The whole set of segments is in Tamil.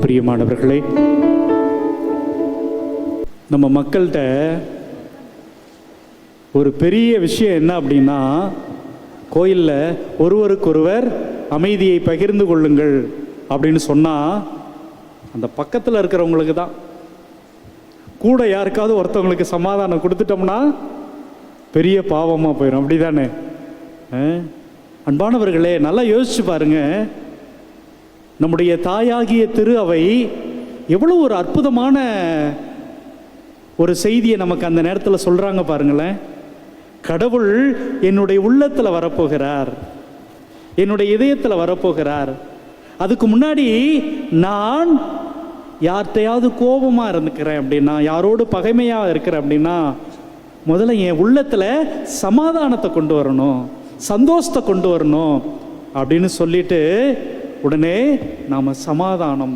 பிரியமானவர்களே, நம்ம மக்கள்கிட்ட ஒரு பெரிய விஷயம் என்ன அப்படின்னா, கோயிலில் ஒருவருக்கொருவர் அமைதியை பகிர்ந்து கொள்ளுங்கள் அப்படின்னு சொன்னால் அந்த பக்கத்தில் இருக்கிறவங்களுக்கு தான். கூட யாருக்காவது ஒருத்தவங்களுக்கு சமாதானம் கொடுத்துட்டோம்னா பெரிய பாவமாக போயிடும். அப்படி தானே அன்பானவர்களே? நல்லா யோசிச்சு பாருங்க. நம்முடைய தாயாகிய திரு அவை எவ்வளோ ஒரு அற்புதமான ஒரு செய்தியை நமக்கு அந்த நேரத்தில் சொல்கிறாங்க பாருங்களேன். கடவுள் என்னுடைய உள்ளத்தில் வரப்போகிறார், என்னுடைய இதயத்தில் வரப்போகிறார். அதுக்கு முன்னாடி நான் யார்கிட்டையாவது கோபமாக இருந்துக்கிறேன் அப்படின்னா, யாரோடு பகைமையாக இருக்கிறேன் அப்படின்னா, முதல்ல என் உள்ளத்தில் சமாதானத்தை கொண்டு வரணும், சந்தோஷத்தை கொண்டு வரணும் அப்படின்னு சொல்லிட்டு உடனே நாம் சமாதானம்,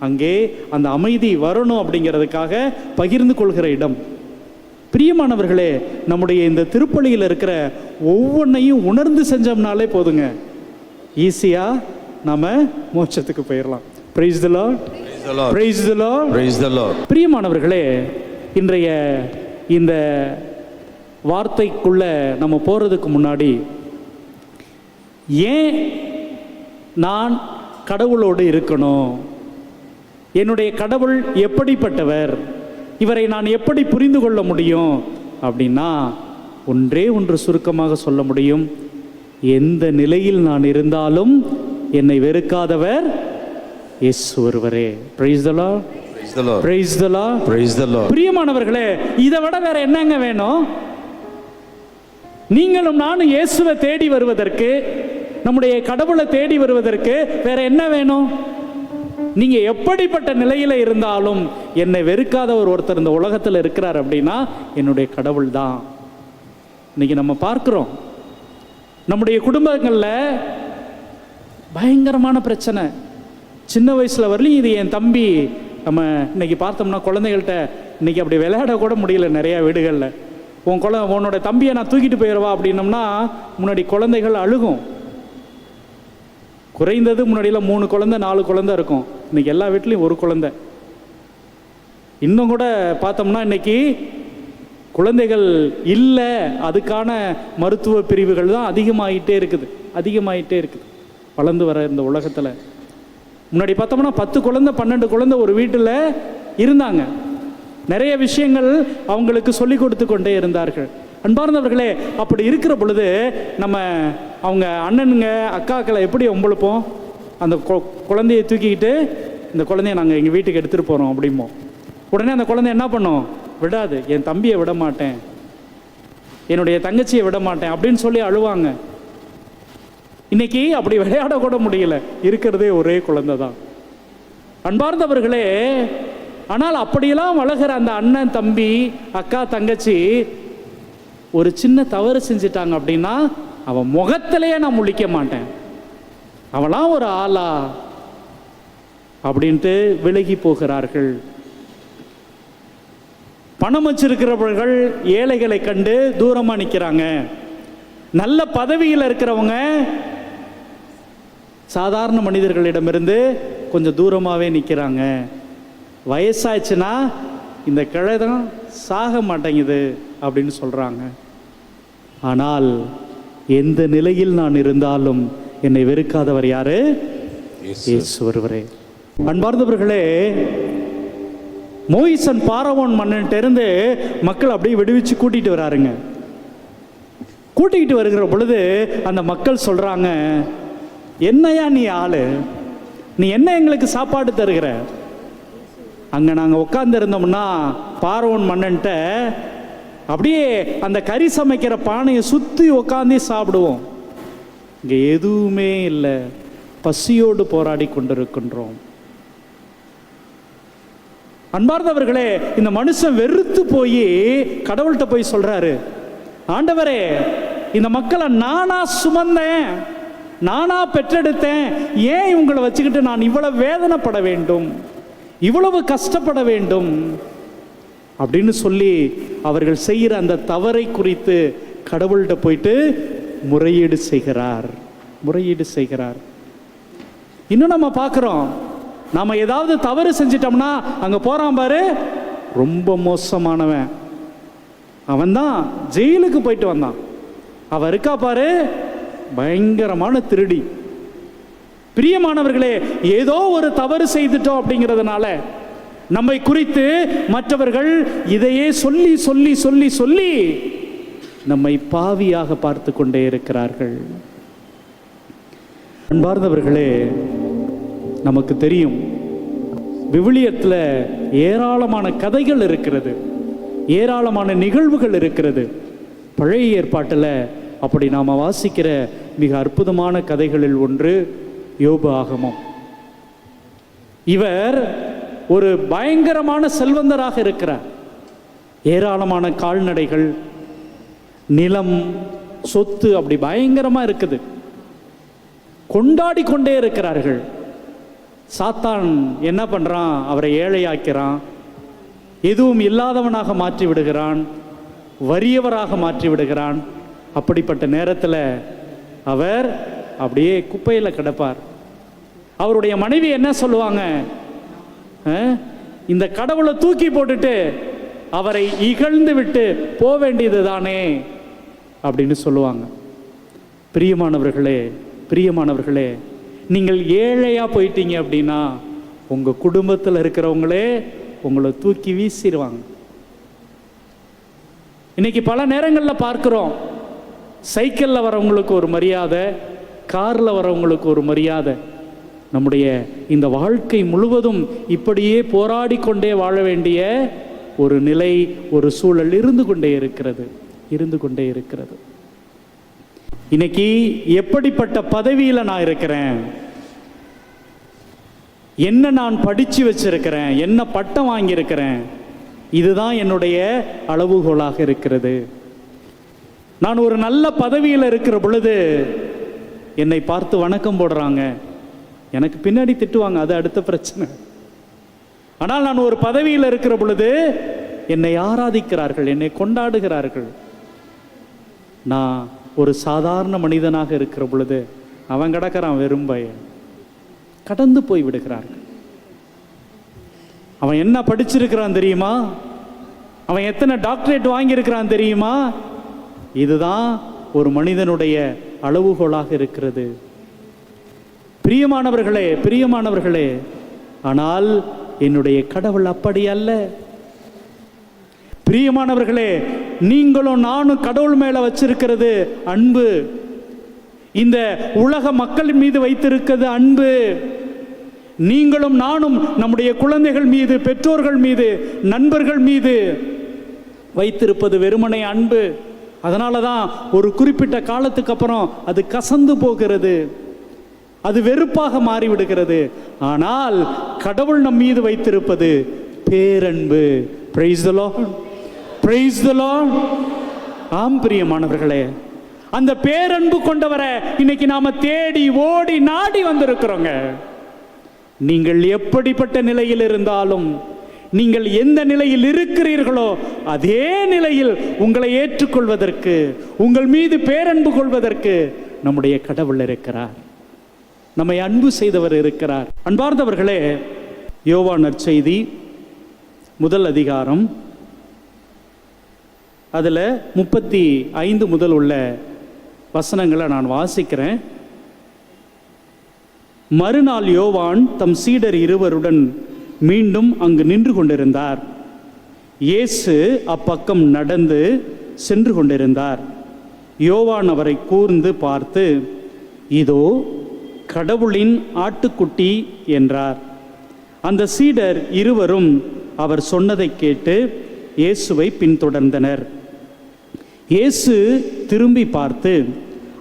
அங்கே அந்த அமைதி வரணும் அப்படிங்கிறதுக்காக பகிர்ந்து கொள்கிற இடம். பிரியமானவர்களே, நம்முடைய இந்த திருப்பலியில் இருக்கிற ஒவ்வொன்றையும் உணர்ந்து செஞ்சோம்னாலே போதுங்க, ஈஸியாக நாம் மோட்சத்துக்கு போயிடலாம். Praise the Lord. Praise the Lord. Praise the Lord. பிரியமானவர்களே, இன்றைய இந்த வார்த்தைக்குள்ள நம்ம போறதுக்கு முன்னாடி, ஏன் நான் கடவுளோடு இருக்கணும், என்னுடைய கடவுள் எப்படிப்பட்டவர், இவரை நான் எப்படி புரிந்து கொள்ள முடியும் அப்படின்னா, ஒன்றே ஒன்று சுருக்கமாக சொல்ல முடியும். எந்த நிலையில் நான் இருந்தாலும் என்னை வெறுக்காதவர் இயேசு ஒருவரே. Praise the Lord. Praise the Lord. Praise the Lord. Praise the Lord. பிரியமானவர்களே, இதை விட வேற என்னங்க வேணும்? நீங்களும் நானும் இயேசுவை தேடி வருவதற்கு, நம்முடைய கடவுளை தேடி வருவதற்கு வேற என்ன வேணும்? நீங்க எப்படிப்பட்ட நிலையில இருந்தாலும் என்னை வெறுக்காத ஒருத்தர் இந்த உலகத்தில் இருக்கிறார் அப்படின்னா என்னுடைய கடவுள் தான். இன்னைக்கு நம்ம பார்க்கிறோம், நம்முடைய குடும்பங்களில் பயங்கரமான பிரச்சனை. சின்ன வயசுல வரலையும் இது என் தம்பி, நம்ம இன்னைக்கு பார்த்தோம்னா குழந்தைகள்கிட்ட இன்னைக்கு அப்படி விளையாட கூட முடியல நிறைய வீடுகளில். உன்னோட தம்பியை நான் தூக்கிட்டு போயிடுவா அப்படின்னம்னா முன்னாடி குழந்தைகள் அழுகும். குறைந்தது முன்னாடியில் 3 குழந்தை 4 குழந்தை இருக்கும், இன்னைக்கு எல்லா வீட்லையும் ஒரு குழந்தை. இன்னும் கூட பார்த்தோம்னா இன்னைக்கு குழந்தைகள் இல்லை, அதுக்கான மருத்துவ பிரிவுகள் தான் அதிகமாகிட்டே இருக்குது வளர்ந்து வர இந்த உலகத்தில். முன்னாடி பார்த்தோம்னா 10 குழந்தை 12 குழந்தை ஒரு வீட்டில் இருந்தாங்க. நிறைய விஷயங்கள் அவங்களுக்கு சொல்லி கொடுத்து கொண்டே இருந்தார்கள். அன்பார்ந்தவர்களே, அப்படி இருக்கிற பொழுது நம்ம அவங்க அண்ணனுங்க அக்காக்களை எப்படி ஒம்பளுப்போம்? அந்த குழந்தையை தூக்கிக்கிட்டு, இந்த குழந்தைய நாங்கள் எங்கள் வீட்டுக்கு எடுத்துகிட்டு போகிறோம் அப்படிம்போம். உடனே அந்த குழந்தை என்ன பண்ணோம்? விடாது, என் தம்பியை விட மாட்டேன், என்னுடைய தங்கச்சியை விட மாட்டேன் அப்படின்னு சொல்லி அழுவாங்க. இன்னைக்கு அப்படி விளையாட கூட முடியல, இருக்கிறதே ஒரே குழந்தை தான். அன்பார்ந்தவர்களே, ஆனால் அப்படியெல்லாம் வளர்கிற அந்த அண்ணன் தம்பி அக்கா தங்கச்சி ஒரு சின்ன தவறு செஞ்சிட்டாங்க அப்படின்னா அவன் முகத்திலேயே நான் முழிக்க மாட்டேன், அவளாம் ஒரு ஆளா அப்படின்ட்டு விலகி போகிறார்கள். பணம் வச்சிருக்கிறவர்கள் ஏழைகளை கண்டு தூரமா நிற்கிறாங்க. நல்ல பதவியில் இருக்கிறவங்க சாதாரண மனிதர்களிடமிருந்து கொஞ்சம் தூரமாகவே நிற்கிறாங்க. வயசாச்சுன்னா இந்த கிழை தான் சாக மாட்டேங்குது அப்படின்னு சொல்கிறாங்க. ஆனால் எந்த நிலையில் நான் இருந்தாலும் என்னை வெறுக்காதவர் யாரு? இயேசு ஒருவரே. அன்பார்ந்தவர்களே, மோயிசன் பாரவோன் மன்னன்ட்டிருந்து மக்கள் அப்படியே விடுவிச்சு கூட்டிகிட்டு வராருங்க. கூட்டிகிட்டு வருகிற பொழுது அந்த மக்கள் சொல்கிறாங்க, என்னையா நீ ஆளு, நீ என்ன எங்களுக்கு சாப்பாடு தருகிற? அங்கே நாங்கள் உட்கார்ந்து இருந்தோம்னா பார்வோன் மன்னன்ட்ட அப்படியே அந்த கறி சமைக்கிற பானையை சுற்றி உட்காந்து சாப்பிடுவோம். இங்கே எதுவுமே இல்லை, பசியோடு போராடி கொண்டிருக்கின்றோம். அன்பார்ந்தவர்களே, இந்த மனுஷன் வெறுத்து போய் கடவுள்கிட்ட போய் சொல்றாரு, ஆண்டவரே, இந்த மக்களை நானா சுமந்தேன், நானா பெற்றெடுத்தேன், ஏன் இவங்களை வச்சுக்கிட்டு நான் இவ்வளவு வேதனைப்பட வேண்டும், இவ்வளவு கஷ்டப்பட வேண்டும் அப்படின்னு சொல்லி அவர்கள் செய்கிற அந்த தவறை குறித்து கடவுள்கிட்ட போயிட்டு முறையீடு செய்கிறார். இன்னும் நம்ம பார்க்குறோம், நாம ஏதாவது தவறு செஞ்சிட்டோம்னா அங்க போறான் பாரு, ரொம்ப மோசமானவன், அவன் தான் ஜெயிலுக்கு போயிட்டு வந்தான். அவ இருக்கா பாரு, பயங்கரமான திருடி. பிரியமானவர்களே, ஏதோ ஒரு தவறு செய்துட்டோம் அப்படிங்கிறதுனால நம்மை குறித்து மற்றவர்கள் இதையே சொல்லி சொல்லி சொல்லி சொல்லி நம்மை பாவியாக பார்த்து கொண்டே இருக்கிறார்கள். அன்பார்ந்தவர்களே, நமக்கு தெரியும், விவிலியத்தில் ஏராளமான கதைகள் இருக்கிறது, ஏராளமான நிகழ்வுகள் இருக்கிறது. பழைய ஏற்பாட்டில் அப்படி நாம் வாசிக்கிற மிக அற்புதமான கதைகளில் ஒன்று யோபு ஆகமம். இவர் ஒரு பயங்கரமான செல்வந்தராக இருக்கிறார். ஏராளமான கால்நடைகள், நிலம், சொத்து அப்படி பயங்கரமா இருக்குது. கொண்டாடி கொண்டே இருக்கிறார்கள். சாத்தான் என்ன பண்றான்? அவரை ஏழையாக்கிறான், எதுவும் இல்லாதவனாக மாற்றி விடுகிறான், வறியவராக மாற்றி விடுகிறான். அப்படிப்பட்ட நேரத்தில் அவர் அப்படியே குப்பையில் கிடப்பார். அவருடைய மனைவி என்ன சொல்லுவாங்க? இந்த கடவுளை தூக்கி போட்டுட்டு அவரை இகழ்ந்து விட்டு போக வேண்டியது தானே அப்படின்னு சொல்லுவாங்க. பிரியமானவர்களே, பிரியமானவர்களே, நீங்கள் ஏழையா போயிட்டீங்க அப்படின்னா உங்க குடும்பத்தில் இருக்கிறவங்களே உங்களை தூக்கி வீசிடுவாங்க. இன்னைக்கு பல நேரங்களில் பார்க்கிறோம், சைக்கிளில் வரவங்களுக்கு ஒரு மரியாதை, காரில் வரவங்களுக்கு ஒரு மரியாதை. நம்முடைய இந்த வாழ்க்கை முழுவதும் இப்படியே போராடி கொண்டே வாழ வேண்டிய ஒரு நிலை, ஒரு சூழல் இருந்து கொண்டே இருக்கிறது. இன்னைக்கு எப்படிப்பட்ட பதவியில் நான் இருக்கிறேன், என்ன நான் படிச்சு வச்சிருக்கிறேன், என்ன பட்டம் வாங்கியிருக்கிறேன், இதுதான் என்னுடைய அளவுகோலாக இருக்கிறது. நான் ஒரு நல்ல பதவியில் இருக்கிற பொழுது என்னை பார்த்து வணக்கம் போடுறாங்க, எனக்கு பின்னாடி திட்டுவாங்க, அது அடுத்த பிரச்சனை. ஆனால் நான் ஒரு பதவியில் இருக்கிற பொழுது என்னை ஆராதிக்கிறார்கள், என்னை கொண்டாடுகிறார்கள். நான் ஒரு சாதாரண மனிதனாக இருக்கிற பொழுது அவன் கிடக்கிறான் வெறும் பையன், கடந்து போய் விடுகிறார்கள். அவன் என்ன படிச்சிருக்கிறான் தெரியுமா? அவன் எத்தனை டாக்டரேட் வாங்கியிருக்கிறான் தெரியுமா? இதுதான் ஒரு மனிதனுடைய அளவுகோலாக இருக்கிறது. பிரியமானவர்களே, பிரியமானவர்களே, ஆனால் என்னுடைய கடவுள் அப்படி அல்ல. பிரியமானவர்களே, நீங்களும் நானும் கடவுள் மேல வச்சிருக்கிறது அன்பு. இந்த உலக மக்கள் மீது வைத்திருக்கிறது அன்பு. நீங்களும் நானும் நம்முடைய குழந்தைகள் மீது, பெற்றோர்கள் மீது, நண்பர்கள் மீது வைத்திருப்பது வெறுமனே அன்பு. அதனால தான் ஒரு குறிப்பிட்ட காலத்துக்கு அப்புறம் அது கசந்து போகிறது, அது வெறுப்பாக மாறிவிடுகிறது. ஆனால் கடவுள் நம் மீது வைத்திருப்பது பேரன்பு. Price the Lord, praise the Lord. ஆம் பிரியமானவர்களே, அந்த பேரன்பு கொண்டவரை இன்னைக்கு நாம தேடி ஓடி நாடி வந்திருக்கிறோங்க. நீங்கள் எப்படிப்பட்ட நிலையில் இருந்தாலும், நீங்கள் எந்த நிலையில் இருக்கிறீர்களோ அதே நிலையில் உங்களை ஏற்றுக்கொள்வதற்கு, உங்கள் மீது பேரன்பு கொள்வதற்கு நம்முடைய கடவுள் இருக்கிறார், நம்மை அன்பு செய்தவர் இருக்கிறார். அன்பார்ந்தவர்களே, யோவான் நற்செய்தி முதல் அதிகாரம், அதில் 35 முதல் உள்ள வசனங்களை நான் வாசிக்கிறேன். மறுநாள் யோவான் தம் சீடர் 2 மீண்டும் அங்கு நின்று கொண்டிருந்தார். இயேசு அப்பக்கம் நடந்து சென்று கொண்டிருந்தார். யோவான் அவரை கூர்ந்து பார்த்து, இதோ கடவுளின் ஆட்டுக்குட்டி என்றார். அந்த சீடர் 2 அவர் சொன்னதை கேட்டு இயேசுவை பின்தொடர்ந்தனர். இயேசு திரும்பி பார்த்து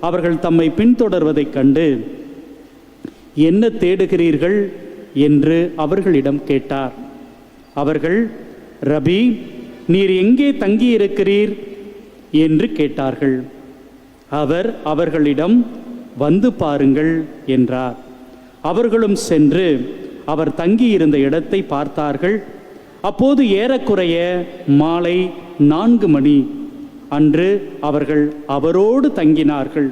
அவர்கள் தம்மை பின்தொடர்வதைக் கண்டு, என்ன தேடுகிறீர்கள் என்று அவர்களிடம் கேட்டார். அவர்கள், ரபி, நீர் எங்கே தங்கியிருக்கிறீர் என்று கேட்டார்கள். அவர் அவர்களிடம், வந்து பாருங்கள் என்றார். அவர்களும் சென்று அவர் தங்கியிருந்த இடத்தை பார்த்தார்கள். அப்போது ஏறக்குறைய மாலை 4 மணி. அன்று அவர்கள் அவரோடு தங்கினார்கள்.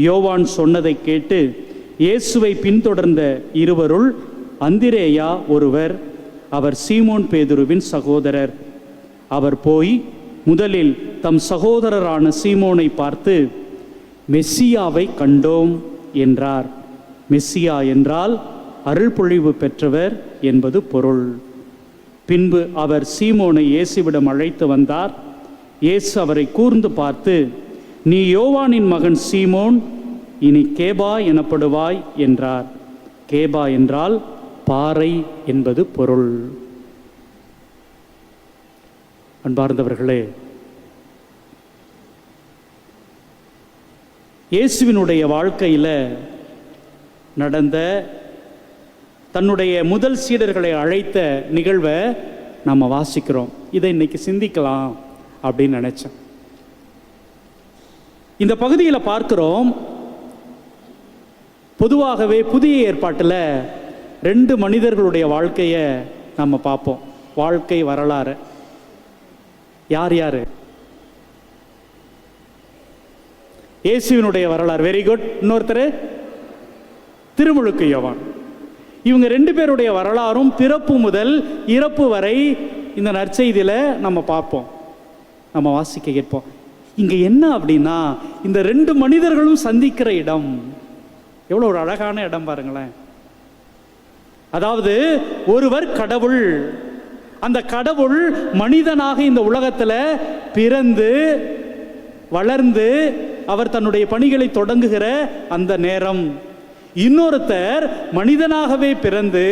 யோவான் சொன்னதை கேட்டு இயேசுவை பின்தொடர்ந்த 2 இருவருள் அந்திரேயா ஒருவர், அவர் சீமோன் பேதுருவின் சகோதரர். அவர் போய் முதலில் தம் சகோதரரான சீமோனை பார்த்து, மெஸ்ஸியாவை கண்டோம் என்றார். மெஸ்ஸியா என்றால் அருள்பொழிவு பெற்றவர் என்பது பொருள். பின்பு அவர் சீமோனை இயேசுவிடம் அழைத்து வந்தார். இயேசு அவரை கூர்ந்து பார்த்து, நீ யோவானின் மகன் சீமோன், இனி கேபா எனப்படுவாய் என்றார். கேபா என்றால் பாறை என்பது பொருள். அன்பார்ந்தவர்களே, இயேசுவினுடைய வாழ்க்கையில் நடந்த தன்னுடைய முதல் சீடர்களை அழைத்த நிகழ்வை நாம் வாசிக்கிறோம். இதை இன்னைக்கு சிந்திக்கலாம் அப்படின்னு நினைச்சேன். இந்த பகுதியில் பார்க்கிறோம், பொதுவாகவே புதிய ஏற்பாட்டில் 2 மனிதர்களுடைய வாழ்க்கையை நம்ம பார்ப்போம். வாழ்க்கை வரலாறு. யார் யார்? இயேசுவினுடைய வரலாறு. Very good. இன்னொருத்தர் திருமுழுக்கு யோவான். இவங்க 2 பேருடைய வரலாறும் பிறப்பு முதல் இறப்பு வரை இந்த நற்செய்தியில் நம்ம பார்ப்போம், நம்ம வாசிக்க கேட்போம். இங்கே என்ன அப்படின்னா, இந்த 2 மனிதர்களும் சந்திக்கிற இடம் எவ்வளோ ஒரு அழகான இடம் பாருங்களேன். அதாவது ஒருவர் கடவுள், அந்த கடவுள் மனிதனாக இந்த உலகத்தில் பிறந்து வளர்ந்து அவர் தன்னுடைய பணிகளை தொடங்குகிற அந்த நேரம். இன்னொருத்தர் மனிதனாகவே பிறந்து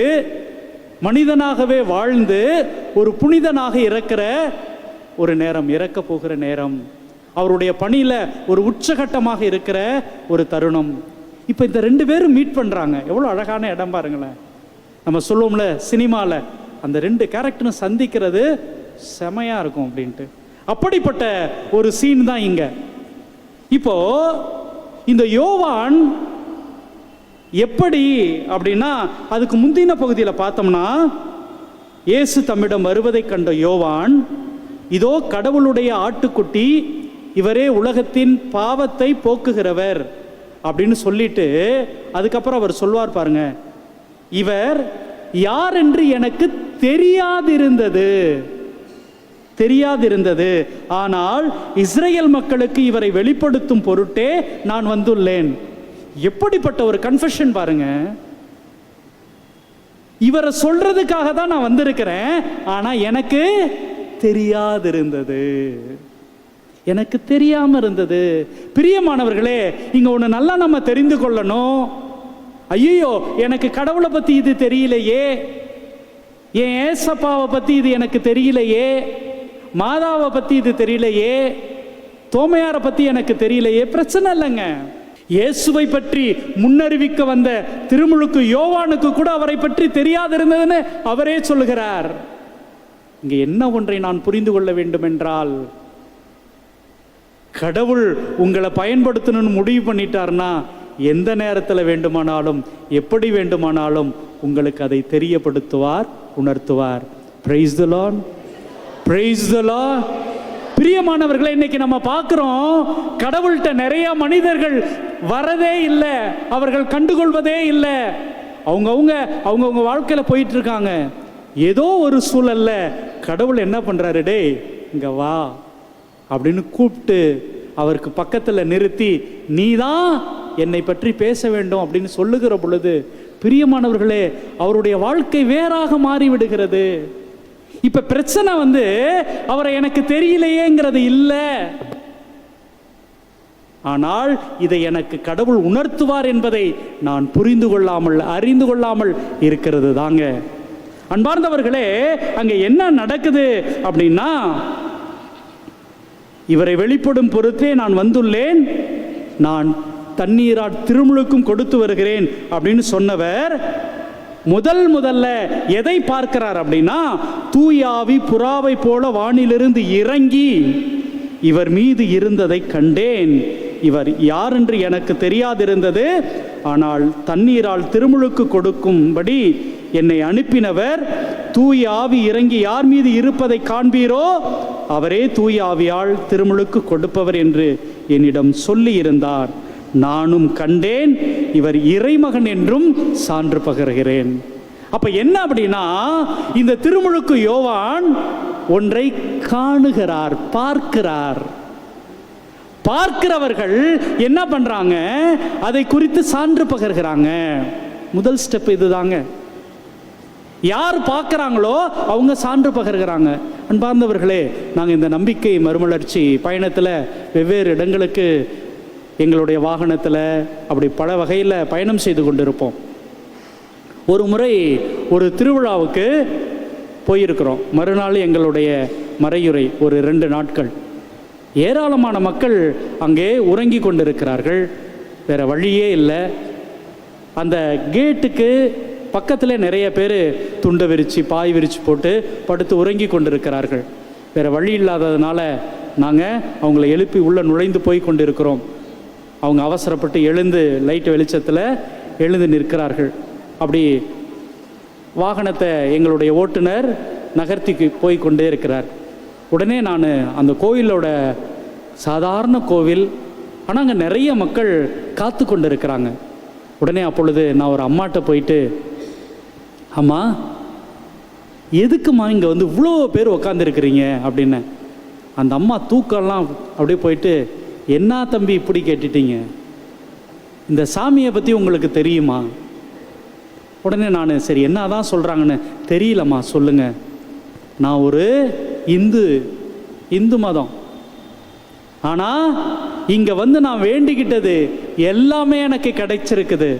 மனிதனாகவே வாழ்ந்து ஒரு புனிதனாக இறக்கிற ஒரு நேரம், இறக்க போகிற நேரம், அவருடைய பணியில் ஒரு உச்சகட்டமாக இருக்கிற ஒரு தருணம். இப்போ இந்த 2 பேரும் மீட் பண்ணுறாங்க. எவ்வளோ அழகான இடம் பாருங்களேன். நம்ம சொல்லுவோம்ல சினிமாவில், அந்த 2 கேரக்டரும் சந்திக்கிறது செமையாக இருக்கும் அப்படின்ட்டு. அப்படிப்பட்ட ஒரு சீன் தான் இங்கே. இப்போ இந்த யோவான் எப்படி அப்படின்னா, அதுக்கு முந்தின பகுதியில் பார்த்தோம்னா, இயேசு தம்மிடம் வருவதை கண்ட யோவான், இதோ கடவுளுடைய ஆட்டுக்குட்டி, இவரே உலகத்தின் பாவத்தை போக்குகிறவர் அப்படின்னு சொல்லிட்டு அதுக்கப்புறம் அவர் சொல்வார் பாருங்க, இவர் யார் என்று எனக்கு தெரியாதிருந்தது, ஆனால் இஸ்ரேல் மக்களுக்கு இவரை வெளிப்படுத்தும் பொருட்டே நான் வந்துள்ளேன். எப்படிப்பட்ட ஒரு கன்ஃபெஷன் பாருங்க. இவரை சொல்றதுக்காக தான் நான் வந்திருக்கிறேன், ஆனா எனக்கு தெரியாதிருந்தது, எனக்கு தெரியாம இருந்தது. பிரியமானவர்களே, இங்க ஒண்ணு நல்லா நம்ம தெரிந்து கொள்ளணும். ஐயோ, எனக்கு கடவுளை பத்தி இது தெரியலையே, என் ஏசப்பாவை பத்தி இது எனக்கு தெரியலையே, மாதாவை பத்தி இது தெரியலையே, தோமையாரை பத்தி எனக்கு தெரியலையே. பிரச்சனை இல்லைங்க. இயேசுவை பற்றி முன்னறிவிக்க வந்த திருமுழுக்கு யோவானுக்கு கூட அவரை பற்றி தெரியாதிருந்ததுன்னு அவரே சொல்லுகிறார். இங்க என்ன ஒன்றை நான் புரிந்து கொள்ள வேண்டும் என்றால், கடவுள் உங்களை பயன்படுத்தணும்னு முடிவு பண்ணிட்டார்னா எந்த நேரத்தில் வேண்டுமானாலும் எப்படி வேண்டுமானாலும் உங்களுக்கு அதை தெரியப்படுத்துவார், உணர்த்துவார். Praise the Lord, praise the Lord. பிரியமானவர்களை, இன்னைக்கு நம்ம பார்க்கிறோம், கடவுள்கிட்ட நிறைய மனிதர்கள் வரதே இல்லை, அவர்கள் கண்டுகொள்வதே இல்லை. அவங்கவுங்க வாழ்க்கையில் போயிட்டு இருக்காங்க. ஏதோ ஒரு சூழல்ல கடவுள் என்ன பண்றாரு, டே இங்க வா அப்படின்னு கூப்பிட்டு அவருக்கு பக்கத்தில் நிறுத்தி, நீதான் என்னை பற்றி பேச வேண்டும் அப்படின்னு சொல்லுகிற பொழுது, பிரியமானவர்களே, அவருடைய வாழ்க்கை வேறாக மாறிவிடுகிறது. இப்ப பிரச்சனை அவரை எனக்கு தெரியலையேங்கிறது இல்லை, ஆனால் இதை எனக்கு கடவுள் உணர்த்துவார் என்பதை நான் புரிந்து கொள்ளாமல் அறிந்து கொள்ளாமல் இருக்கிறது தாங்க. அன்பார்ந்தவர்களே, அங்க என்ன நடக்குது அப்படின்னா, இவரை வெளிப்படும் பொருத்தே நான் வந்துள்ளேன், நான் தண்ணீரால் திருமுழுக்கும் கொடுத்து வருகிறேன் அப்படின்னு சொன்னவர் முதல்ல எதை பார்க்கிறார் அப்படின்னா, தூயாவி புறாவை போல வானிலிருந்து இறங்கி இவர் மீது இருந்ததை கண்டேன். இவர் யார் என்று எனக்கு தெரியாதிருந்தது, ஆனால் தண்ணீரால் திருமுழுக்கு கொடுக்கும்படி என்னை அனுப்பினவர், தூய ஆவி இறங்கி யார் மீது இருப்பதை காண்பீரோ அவரே தூய ஆவியால் திருமுழுக்கு கொடுப்பவர் என்று என்னிடம் சொல்லி இருந்தார். நானும் கண்டேன், இவர் இறைமகன் என்றும் சான்று பகர்கிறேன். அப்ப என்ன அப்படின்னா, இந்த திருமுழுக்கு யோவான் ஒன்றை காணுகிறார், பார்க்கிறார். பார்க்கிறவர்கள் என்ன பண்றாங்க? அதை குறித்து சான்று பகர்கிறாங்க. முதல் ஸ்டெப் இதுதாங்க. யார் பார்க்குறாங்களோ அவங்க சான்று பகர்கிறாங்க. அன்பார்ந்தவர்களே, நாங்கள் இந்த நம்பிக்கை மறுமலர்ச்சி பயணத்தில் வெவ்வேறு இடங்களுக்கு எங்களுடைய வாகனத்தில் அப்படி பல வகையில் பயணம் செய்து கொண்டிருப்போம். ஒரு முறை ஒரு திருவிழாவுக்கு போயிருக்கிறோம். மறுநாள் எங்களுடைய மறையுறை, ஒரு 2 நாட்கள். ஏராளமான மக்கள் அங்கே உறங்கி கொண்டிருக்கிறார்கள். வேறு வழியே இல்லை. அந்த கேட்டுக்கு பக்கத்தில் நிறைய பேர் துண்டை விரித்து பாய் விரித்து போட்டு படுத்து உறங்கி கொண்டிருக்கிறார்கள். வேறு வழி இல்லாததுனால நாங்கள் அவங்கள எழுப்பி உள்ளே நுழைந்து போய் கொண்டிருக்கிறோம். அவங்க அவசரப்பட்டு எழுந்து லைட் வெளிச்சத்தில் எழுந்து நிற்கிறார்கள். அப்படி வாகனத்தை எங்களுடைய ஓட்டுநர் நகர்த்தி போய் கொண்டே இருக்கிறார். உடனே நான் அந்த கோவிலோட சாதாரண கோவில், ஆனால் அங்கே நிறைய மக்கள் காத்து கொண்டு இருக்கிறாங்க. உடனே அப்பொழுது நான் ஒரு அம்மாட்ட போயிட்டு, அம்மா எதுக்குமா இங்கே வந்து இவ்வளோ பேர் உக்காந்துருக்கிறீங்க அப்படின்னு. அந்த அம்மா தூக்கம்லாம் அப்படியே போயிட்டு, என்ன தம்பி இப்படி கேட்டுட்டீங்க, இந்த சாமியை பற்றி உங்களுக்கு தெரியுமா? உடனே நான் சரி என்ன தான் சொல்கிறாங்கன்னு தெரியலம்மா சொல்லுங்கள். நான் ஒரு இந்து மதம், ஆனால் இங்கே வந்து நான் வேண்டிக்கிட்டது எல்லாமே எனக்கு கிடைச்சிருக்குது.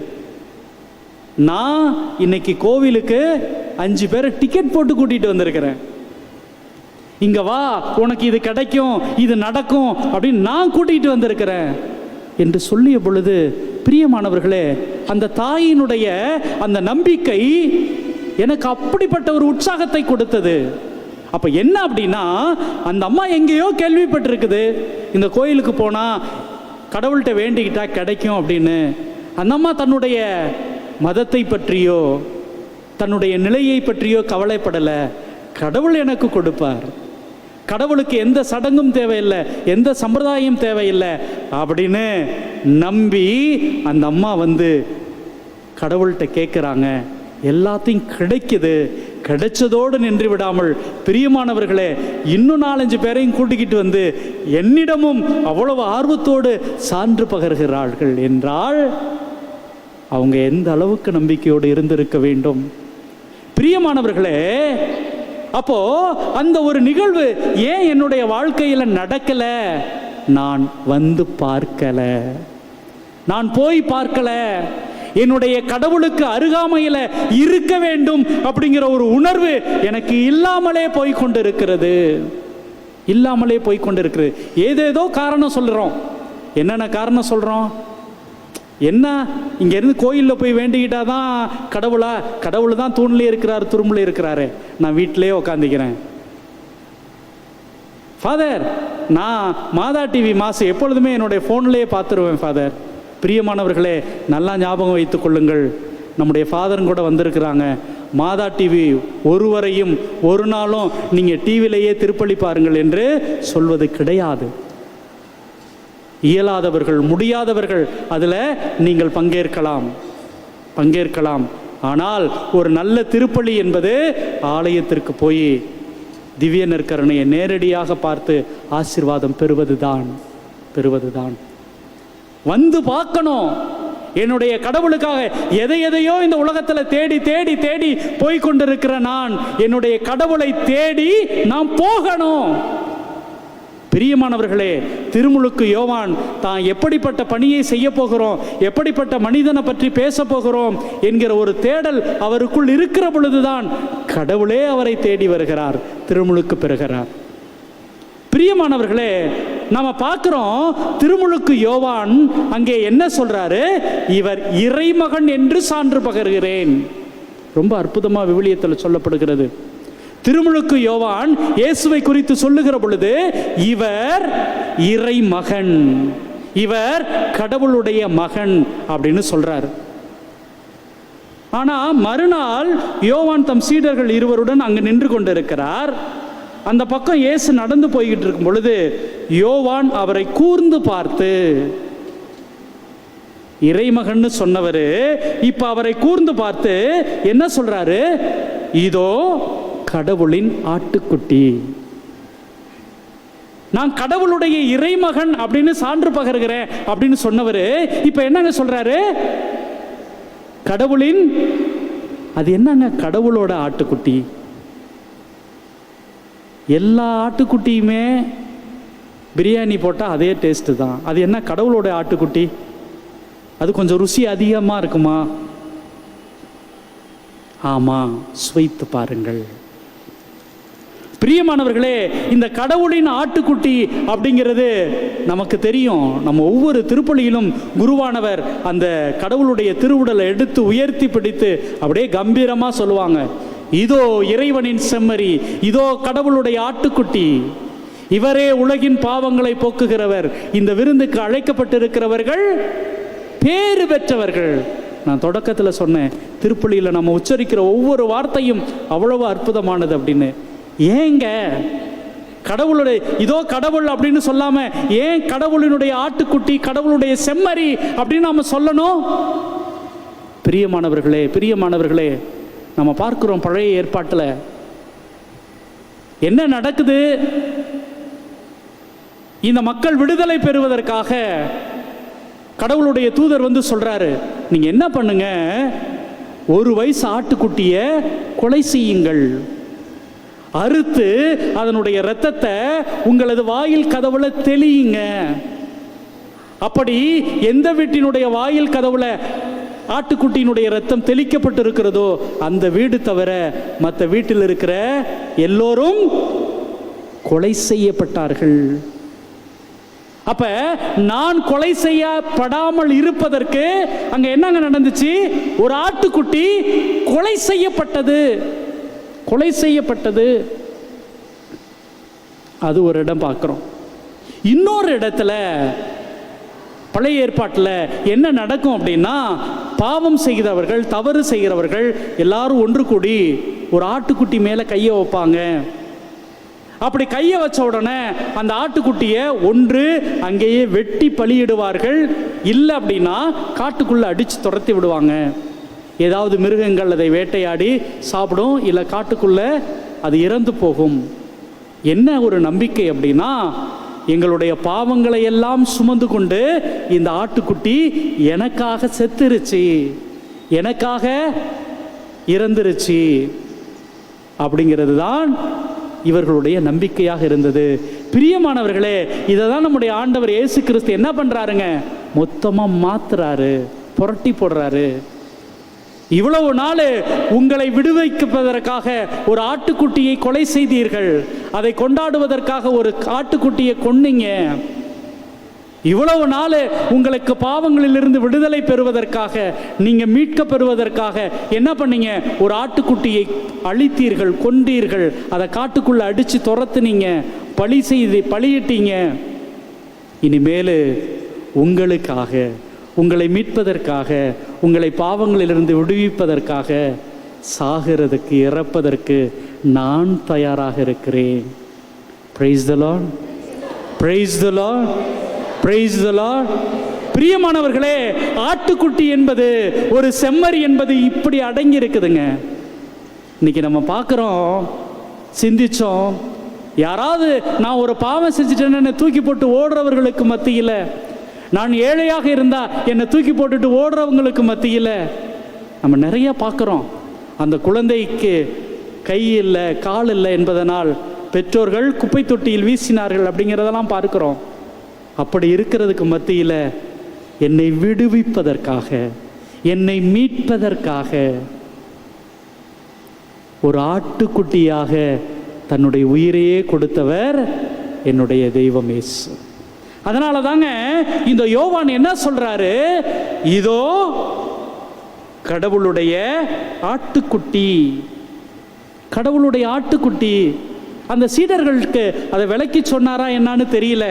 நான் இன்னைக்கு கோவிலுக்கு 5 பேரை டிக்கெட் போட்டு கூட்டிகிட்டு வந்திருக்கிறேன். இங்கே வா, உனக்கு இது கிடைக்கும், இது நடக்கும் அப்படின்னு நான் கூட்டிகிட்டு வந்திருக்கிறேன் என்று சொல்லிய பொழுது, பிரியமானவர்களே, அந்த தாயினுடைய அந்த நம்பிக்கை எனக்கு அப்படிப்பட்ட ஒரு உற்சாகத்தை கொடுத்தது. அப்போ என்ன அப்படின்னா, அந்த அம்மா எங்கேயோ கேள்விப்பட்டிருக்குது, இந்த கோயிலுக்கு போனால் கடவுள்கிட்ட வேண்டிக்கிட்டா கிடைக்கும் அப்படின்னு. அந்த அம்மா தன்னுடைய மதத்தை பற்றியோ தன்னுடைய நிலையை பற்றியோ கவலைப்படலை. கடவுள் எனக்கு கொடுப்பார், கடவுளுக்கு எந்த சடங்கும் தேவையில்லை, எந்த சம்பிரதாயம் தேவையில்லை அப்படின்னு நம்பி அந்த அம்மா வந்து கடவுள்கிட்ட கேட்குறாங்க. எல்லாத்தையும் கிடைக்குது. கிடைச்சதோடு நின்று விடாமல், பிரியமானவர்களே, இன்னும் 4-5 பேரையும் கூட்டிக்கிட்டு வந்து என்னிடமும் அவ்வளவு ஆர்வத்தோடு சான்று பகர்கிறார்கள் என்றால் அவங்க எந்த அளவுக்கு நம்பிக்கையோடு இருந்திருக்க வேண்டும். பிரியமானவர்களே, அப்போ அந்த ஒரு நிகழ்வு ஏன் என்னுடைய வாழ்க்கையில நடக்கல? நான் வந்து பார்க்கல, நான் போய் பார்க்கல. என்னுடைய கடவுளுக்கு அருகாமையில இருக்க வேண்டும் அப்படிங்கிற ஒரு உணர்வு எனக்கு இல்லாமலே போய்கொண்டிருக்கிறது, இல்லாமலே போய்கொண்டிருக்கிறது. ஏதேதோ காரணம் சொல்றோம். என்னென்ன காரணம் சொல்றோம்? என்ன, இங்க இருந்து கோயிலில் போய் வேண்டிக்கிட்டா தான் கடவுளா? கடவுள் தான் தூண்லேயே இருக்கிறார், துரும்புல இருக்கிறாரு, நான் வீட்டிலேயே உட்காந்துக்கிறேன். ஃபாதர், நான் மாதா டிவி மாசு எப்பொழுதுமே என்னுடைய ஃபோன்லேயே பார்த்துருவேன் ஃபாதர். பிரியமானவர்களே, நல்லா ஞாபகம் வைத்துக் கொள்ளுங்கள், நம்முடைய ஃபாதரும் கூட வந்திருக்கிறாங்க. மாதா டிவி ஒருவரையும் ஒரு நாளும் நீங்கள் டிவிலேயே திருப்பலி பாருங்கள் என்று சொல்வது கிடையாது. இயலாதவர்கள், முடியாதவர்கள் அதில் நீங்கள் பங்கேற்கலாம். ஆனால் ஒரு நல்ல திருப்பலி என்பது ஆலயத்திற்கு போய் திவ்ய நற்கருணையை நேரடியாக பார்த்து ஆசீர்வாதம் பெறுவதுதான். வந்து பார்க்கணும். என்னுடைய கடவுளுக்காக எதையோ இந்த உலகத்தில் தேடி தேடி தேடி போய்கொண்டிருக்கிற நான் என்னுடைய கடவுளை தேடி நாம் போகணும். பிரியமானவர்களே, திருமுழுக்கு யோவான் தான் எப்படிப்பட்ட பணியை செய்ய போகிறோம், எப்படிப்பட்ட மனிதனை பற்றி பேச போகிறோம் என்கிற ஒரு தேடல் அவருக்குள் இருக்கிற பொழுதுதான் கடவுளே அவரை தேடி வருகிறார், திருமுழுக்கு பெறுகிறார். பிரியமானவர்களே, நாம பார்க்கிறோம், திருமுழுக்கு யோவான் அங்கே என்ன சொல்றாரு? இவர் இறைமகன் என்று சான்று பகர்கிறேன். ரொம்ப அற்புதமா விவிலியத்தில் சொல்லப்படுகிறது. திருமுழுக்கு யோவான் இயேசுவை குறித்து சொல்லுகிற பொழுது இவர் இறைமகன், இவர் கடவுளுடைய மகன் அப்படின்னு சொல்றார். ஆனா மறுநாள் யோவான் தம் சீடர்கள் இருவருடன் அங்கு நின்று கொண்டிருக்கிறார். அந்த பக்கம் இயேசு நடந்து போய்கிட்டு இருக்கும் பொழுது யோவான் அவரை கூர்ந்து பார்த்து, இறைமகன்னு சொன்னவர் இப்ப அவரை கூர்ந்து பார்த்து என்ன சொல்றாரு? இதோ கடவுளின் ஆட்டுக்குட்டி. நான் கடவுளுடைய இறைமகன் அப்படின்னு சான்று பகர்கிறேன் அப்படின்னு சொன்னவர் இப்ப என்னங்க சொல்றாரு? கடவுளின், அது என்னங்க கடவுளோட ஆட்டுக்குட்டி? எல்லா ஆட்டுக்குட்டியுமே பிரியாணி போட்டால் அதே டேஸ்ட்டு தான். அது என்ன கடவுளோட ஆட்டுக்குட்டி? அது கொஞ்சம் ருசி அதிகமாக இருக்குமா? ஆமாம், சுவைத்து பாருங்கள். பிரியமானவர்களே, இந்த கடவுளின் ஆட்டுக்குட்டி அப்படிங்கிறது நமக்கு தெரியும். நம்ம ஒவ்வொரு திருப்பலியிலும் குருவானவர் அந்த கடவுளுடைய திருவுடலை எடுத்து உயர்த்தி பிடித்து அப்படியே கம்பீரமாக சொல்லுவாங்க, இதோ இறைவனின் செம்மறி, இதோ கடவுளுடைய ஆட்டுக்குட்டி, இவரே உலகின் பாவங்களை போக்குகிறவர், இந்த விருந்துக்கு அழைக்கப்பட்டிருக்கிறவர்கள் பேறு பெற்றவர்கள். நான் தொடக்கத்தில் சொன்னேன், திருப்பலியில் நம்ம உச்சரிக்கிற ஒவ்வொரு வார்த்தையும் அவ்வளவு அற்புதமானது அப்படின்னு. ஏங்க கடவுளுடைய இதோ கடவுள் அப்படின்னு சொல்லாம ஏன் கடவுளினுடைய ஆட்டுக்குட்டி, கடவுளுடைய செம்மறி அப்படின்னு நாம சொல்லணும்? பிரியமானவர்களே, நம்ம பார்க்கிறோம் பழைய ஏற்பாட்டில் என்ன நடக்குது. இந்த மக்கள் விடுதலை பெறுவதற்காக கடவுளுடைய தூதர் வந்து சொல்றாரு, நீங்க என்ன பண்ணுங்க, ஒரு வயசு ஆட்டுக்குட்டிய கொலை செய்யுங்கள், அறுத்து அதனுடைய இரத்தத்தை உங்களது வாயில் கதவுல தெளியுங்க. அப்படி எந்த வீட்டினுடைய வாயில் கதவுல ஆட்டுக்குட்டியினுடைய இரத்தம் தெளிக்கப்பட்டு இருக்கிறதோ அந்த வீடு தவிர மற்ற வீட்டில் இருக்கிற எல்லோரும் கொலை செய்யப்பட்டார்கள். அப்ப நான் கொலை செய்யப்படாமல் இருப்பதற்கு அங்க என்னங்க நடந்துச்சு? ஒரு ஆட்டுக்குட்டி கொலை செய்யப்பட்டது. அது ஒரு இடம் பார்க்கிறோம். இன்னொரு இடத்துல பழைய ஏற்பாட்டில் என்ன நடக்கும் அப்படின்னா, பாவம் செய்கிறவர்கள், தவறு செய்கிறவர்கள் எல்லாரும் ஒன்று கூடி ஒரு ஆட்டுக்குட்டி மேலே கையை வைப்பாங்க. அப்படி கையை வச்ச உடனே அந்த ஆட்டுக்குட்டியை ஒன்று அங்கேயே வெட்டி பலியிடுவார்கள், இல்லை அப்படின்னா காட்டுக்குள்ளே அடித்து துரத்தி விடுவாங்க. ஏதாவது மிருகங்கள் அதை வேட்டையாடி சாப்பிடும், இல்லை காட்டுக்குள்ளே அது இறந்து போகும். என்ன ஒரு நம்பிக்கை அப்படின்னா, எங்களுடைய பாவங்களை எல்லாம் சுமந்து கொண்டு இந்த ஆட்டுக்குட்டி எனக்காக செத்துருச்சு, எனக்காக இறந்துருச்சு அப்படிங்கிறது தான் இவர்களுடைய நம்பிக்கையாக இருந்தது. பிரியமானவர்களே, இதை தான் நம்முடைய ஆண்டவர் இயேசு கிறிஸ்து என்ன பண்றாருங்க? மொத்தமாக மாத்துறாரு, புரட்டி போடுறாரு. இவ்வளவு நாள் உங்களை விடுவிப்பதற்காக ஒரு ஆட்டுக்குட்டியை கொலை செய்தீர்கள், அதை கொண்டாடுவதற்காக ஒரு ஆட்டுக்குட்டியை கொன்னீங்க. இவ்வளவு நாள் உங்களுக்கு பாவங்களிலிருந்து விடுதலை பெறுவதற்காக, நீங்க மீட்க பெறுவதற்காக என்ன பண்ணீங்க? ஒரு ஆட்டுக்குட்டியை அழித்தீர்கள், கொன்றீர்கள், அதை காட்டுக்குள்ள அடிச்சு துரத்துனீங்க, பலியிட்டீங்க. இனிமேல் உங்களுக்காக, உங்களை மீட்பதற்காக, உங்களை பாவங்களிலிருந்து விடுவிப்பதற்காக சாகிறதுக்கு, இறப்பதற்கு நான் தயாராக இருக்கிறேன். Price the Lord, praise the Lord, praise the Lord. பிரியமானவர்களே, ஆட்டுக்குட்டி என்பது, ஒரு செம்மறி என்பது இப்படி அடங்கி இருக்குதுங்க. இன்னைக்கு நம்ம பார்க்குறோம், சிந்திச்சோம். யாராவது நான் ஒரு பாவம் செஞ்சுட்டேன்னு தூக்கி போட்டு ஓடுறவர்களுக்கு மத்தியில், நான் ஏழையாக இருந்தால் என்னை தூக்கி போட்டுட்டு ஓடுறவங்களுக்கு மத்தியில் நம்ம நிறைய பார்க்குறோம். அந்த குழந்தைக்கு கை இல்லை, கால் இல்லை என்பதனால் பெற்றோர்கள் குப்பை தொட்டியில் வீசினார்கள் அப்படிங்கிறதெல்லாம் பார்க்குறோம். அப்படி இருக்கிறதுக்கு மத்தியில் என்னை விடுவிப்பதற்காக, என்னை மீட்பதற்காக ஒரு ஆட்டுக்குட்டியாக தன்னுடைய உயிரையே கொடுத்தவர் என்னுடைய தெய்வம் இயேசு. அதனால தாங்க இந்த யோவான் என்ன சொல்றாரு? இதோ கடவுளுடைய ஆட்டுக்குட்டி, கடவுளுடைய ஆட்டுக்குட்டி. அந்த சீடர்களுக்கு அதை விளக்கி சொன்னாரா என்னன்னு தெரியல.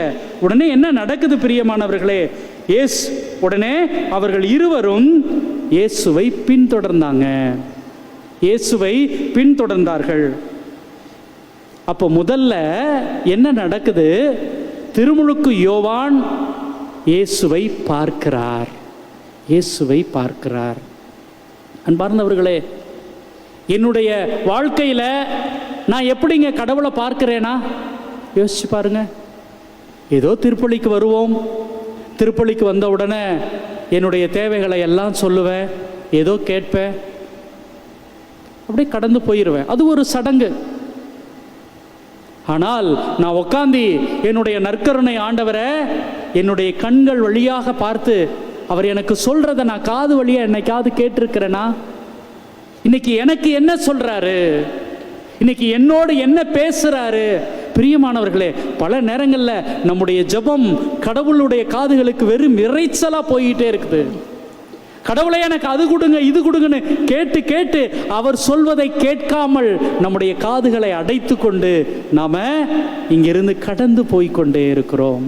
உடனே என்ன நடக்குது பிரியமானவர்களே? உடனே அவர்கள் இருவரும் இயேசுவை பின்தொடர்ந்தாங்க, இயேசுவை பின்தொடர்ந்தார்கள். அப்போ முதல்ல என்ன நடக்குது? திருமுழுக்கு யோவான் இயேசுவை பார்க்கிறார். இயேசுவை பார்க்கிறார். அன்பார்ந்தவர்களே, என்னுடைய வாழ்க்கையில் நான் எப்படிங்க கடவுளை பார்க்கிறேனா யோசிச்சு பாருங்க. ஏதோ திருப்பலிக்கு வருவோம், திருப்பலிக்கு வந்த உடனே என்னுடைய தேவைகளை எல்லாம் சொல்லுவேன், ஏதோ கேட்பேன், அப்படியே கடந்து போயிடுவேன். அது ஒரு சடங்கு. ஆனால் நான் உட்காந்து என்னுடைய நற்கருணை ஆண்டவரை என்னுடைய கண்கள் வழியாக பார்த்து அவர் எனக்கு சொல்றதை நான் காது வழியாக என்னைக்காவது கேட்டிருக்கிறேனா? இன்னைக்கு எனக்கு என்ன சொல்றாரு, இன்னைக்கு என்னோடு என்ன பேசுறாரு? பிரியமானவர்களே, பல நேரங்களில் நம்முடைய ஜெபம் கடவுளுடைய காதுகளுக்கு வெறும் இறைச்சலா போயிட்டே இருக்குது. கடவுளை எனக்கு அது கொடுங்க இது கொடுங்கன்னு கேட்டு கேட்டு அவர் சொல்வதை கேட்காமல் நம்முடைய காதுகளை அடைத்து கொண்டு நாம இங்கிருந்து கடந்து போய்கொண்டே இருக்கிறோம்.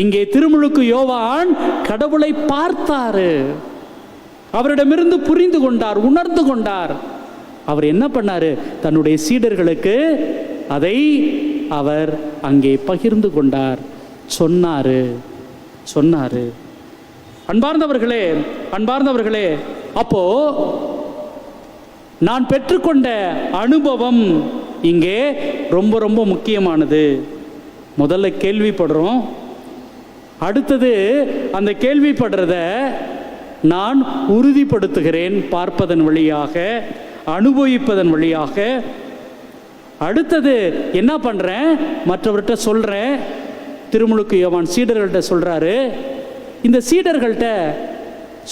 இங்கே திருமுழுக்கு யோவான் கடவுளை பார்த்தாரு, அவரிடமிருந்து புரிந்து கொண்டார், உணர்ந்து கொண்டார். அவர் என்ன பண்ணாரு? தன்னுடைய சீடர்களுக்கு அதை அவர் அங்கே பகிர்ந்து கொண்டார், சொன்னாரு. அன்பார்ந்தவர்களே, அப்போ நான் பெற்றுக்கொண்ட அனுபவம் இங்கே ரொம்ப ரொம்ப முக்கியமானது. முதல்ல கேள்விப்படுறோம், அடுத்தது அந்த கேள்விப்படுறத நான் உறுதிப்படுத்துகிறேன் பார்ப்பதன் வழியாக, அனுபவிப்பதன் வழியாக. அடுத்தது என்ன பண்ணுறேன்? மற்றவர்கிட்ட சொல்கிறேன். திருமுழுக்கு யோவான் சீடர்கள்ட்ட சொல்கிறாரு. இந்த சீடர்கள்ட்ட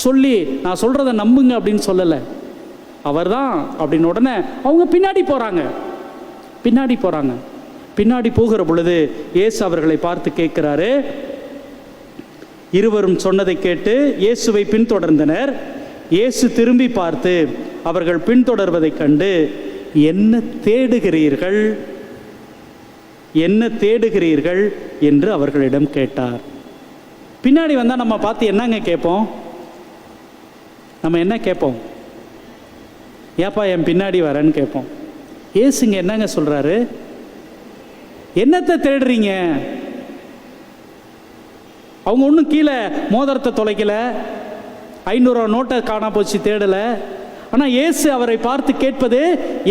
சொல்லி நான் சொல்கிறத நம்புங்க அப்படின்னு சொல்லலை, அவர் தான் அப்படின்னு உடனே அவங்க பின்னாடி போகிறாங்க. பின்னாடி போகிற பொழுது இயேசு அவர்களை பார்த்து கேட்கிறாரு. இருவரும் சொன்னதை கேட்டு இயேசுவை பின்தொடர்ந்தனர். இயேசு திரும்பி பார்த்து அவர்கள் பின்தொடர்வதை கண்டு என்ன தேடுகிறீர்கள் என்று அவர்களிடம் கேட்டார். பின்னாடி வந்தால் நம்ம பார்த்து என்னங்க கேட்போம்? நம்ம என்ன கேட்போம்? ஏப்பா என் பின்னாடி வரேன்னு கேட்போம். ஏசுங்க என்னங்க சொல்கிறாரு? என்னத்தை தேடுறீங்க? அவங்க ஒன்றும் கீழே மோதிரத்தை தொலைக்கல, 500 நோட்டை காணா போச்சு தேடலை. ஆனால் இயேசு அவரை பார்த்து கேட்பது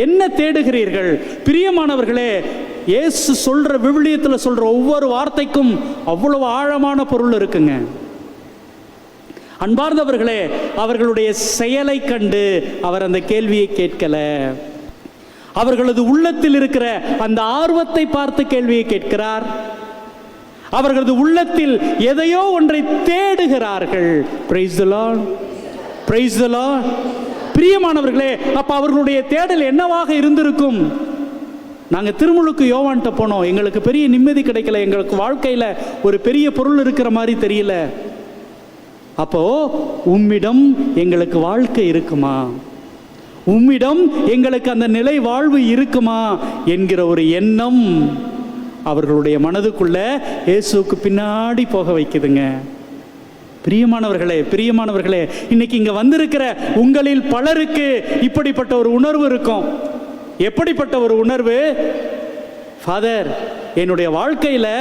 என்ன தேடுகிறீர்கள்? பிரியமானவர்களே, இயேசு சொல்ற விவிலியத்தில் சொல்ற ஒவ்வொரு வார்த்தைக்கும் அவ்வளவு ஆழமான பொருள் இருக்குங்க. அன்பார்ந்தவர்களே, அவர்களுடைய செயலை கண்டு அவர் அந்த கேள்வியை கேட்கல, அவர்களது உள்ளத்தில் இருக்கிற அந்த ஆர்வத்தை பார்த்து கேள்வியை கேட்கிறார். அவர்களது உள்ளத்தில் எதையோ ஒன்றை தேடுகிறார்கள். Praise the Lord. Praise the Lord. பிரியமானவர்களே, அப்ப அவர்களுடைய தேடல் என்னவாக இருந்திருக்கும்? நாங்கள் திருமுழுக்கு யோவான்கிட்ட போனோம், எங்களுக்கு பெரிய நிம்மதி கிடைக்கல, எங்களுக்கு வாழ்க்கையில் ஒரு பெரிய பொருள் இருக்கிற மாதிரி தெரியல. அப்போ உம்மிடம் எங்களுக்கு வாழ்க்கை இருக்குமா, உம்மிடம் எங்களுக்கு அந்த நிலை வாழ்வு இருக்குமா என்கிற ஒரு எண்ணம் அவர்களுடைய மனதுக்குள்ள இயேசுவுக்கு பின்னாடி போக வைக்குதுங்க. பிரியமானவர்களே, இன்னைக்கு இங்க வந்திருக்கிற உங்களில் பலருக்கு இப்படிப்பட்ட ஒரு உணர்வு இருக்கும். எப்படிப்பட்ட ஒரு உணர்வு? ஃபாதர், என்னுடைய வாழ்க்கையில்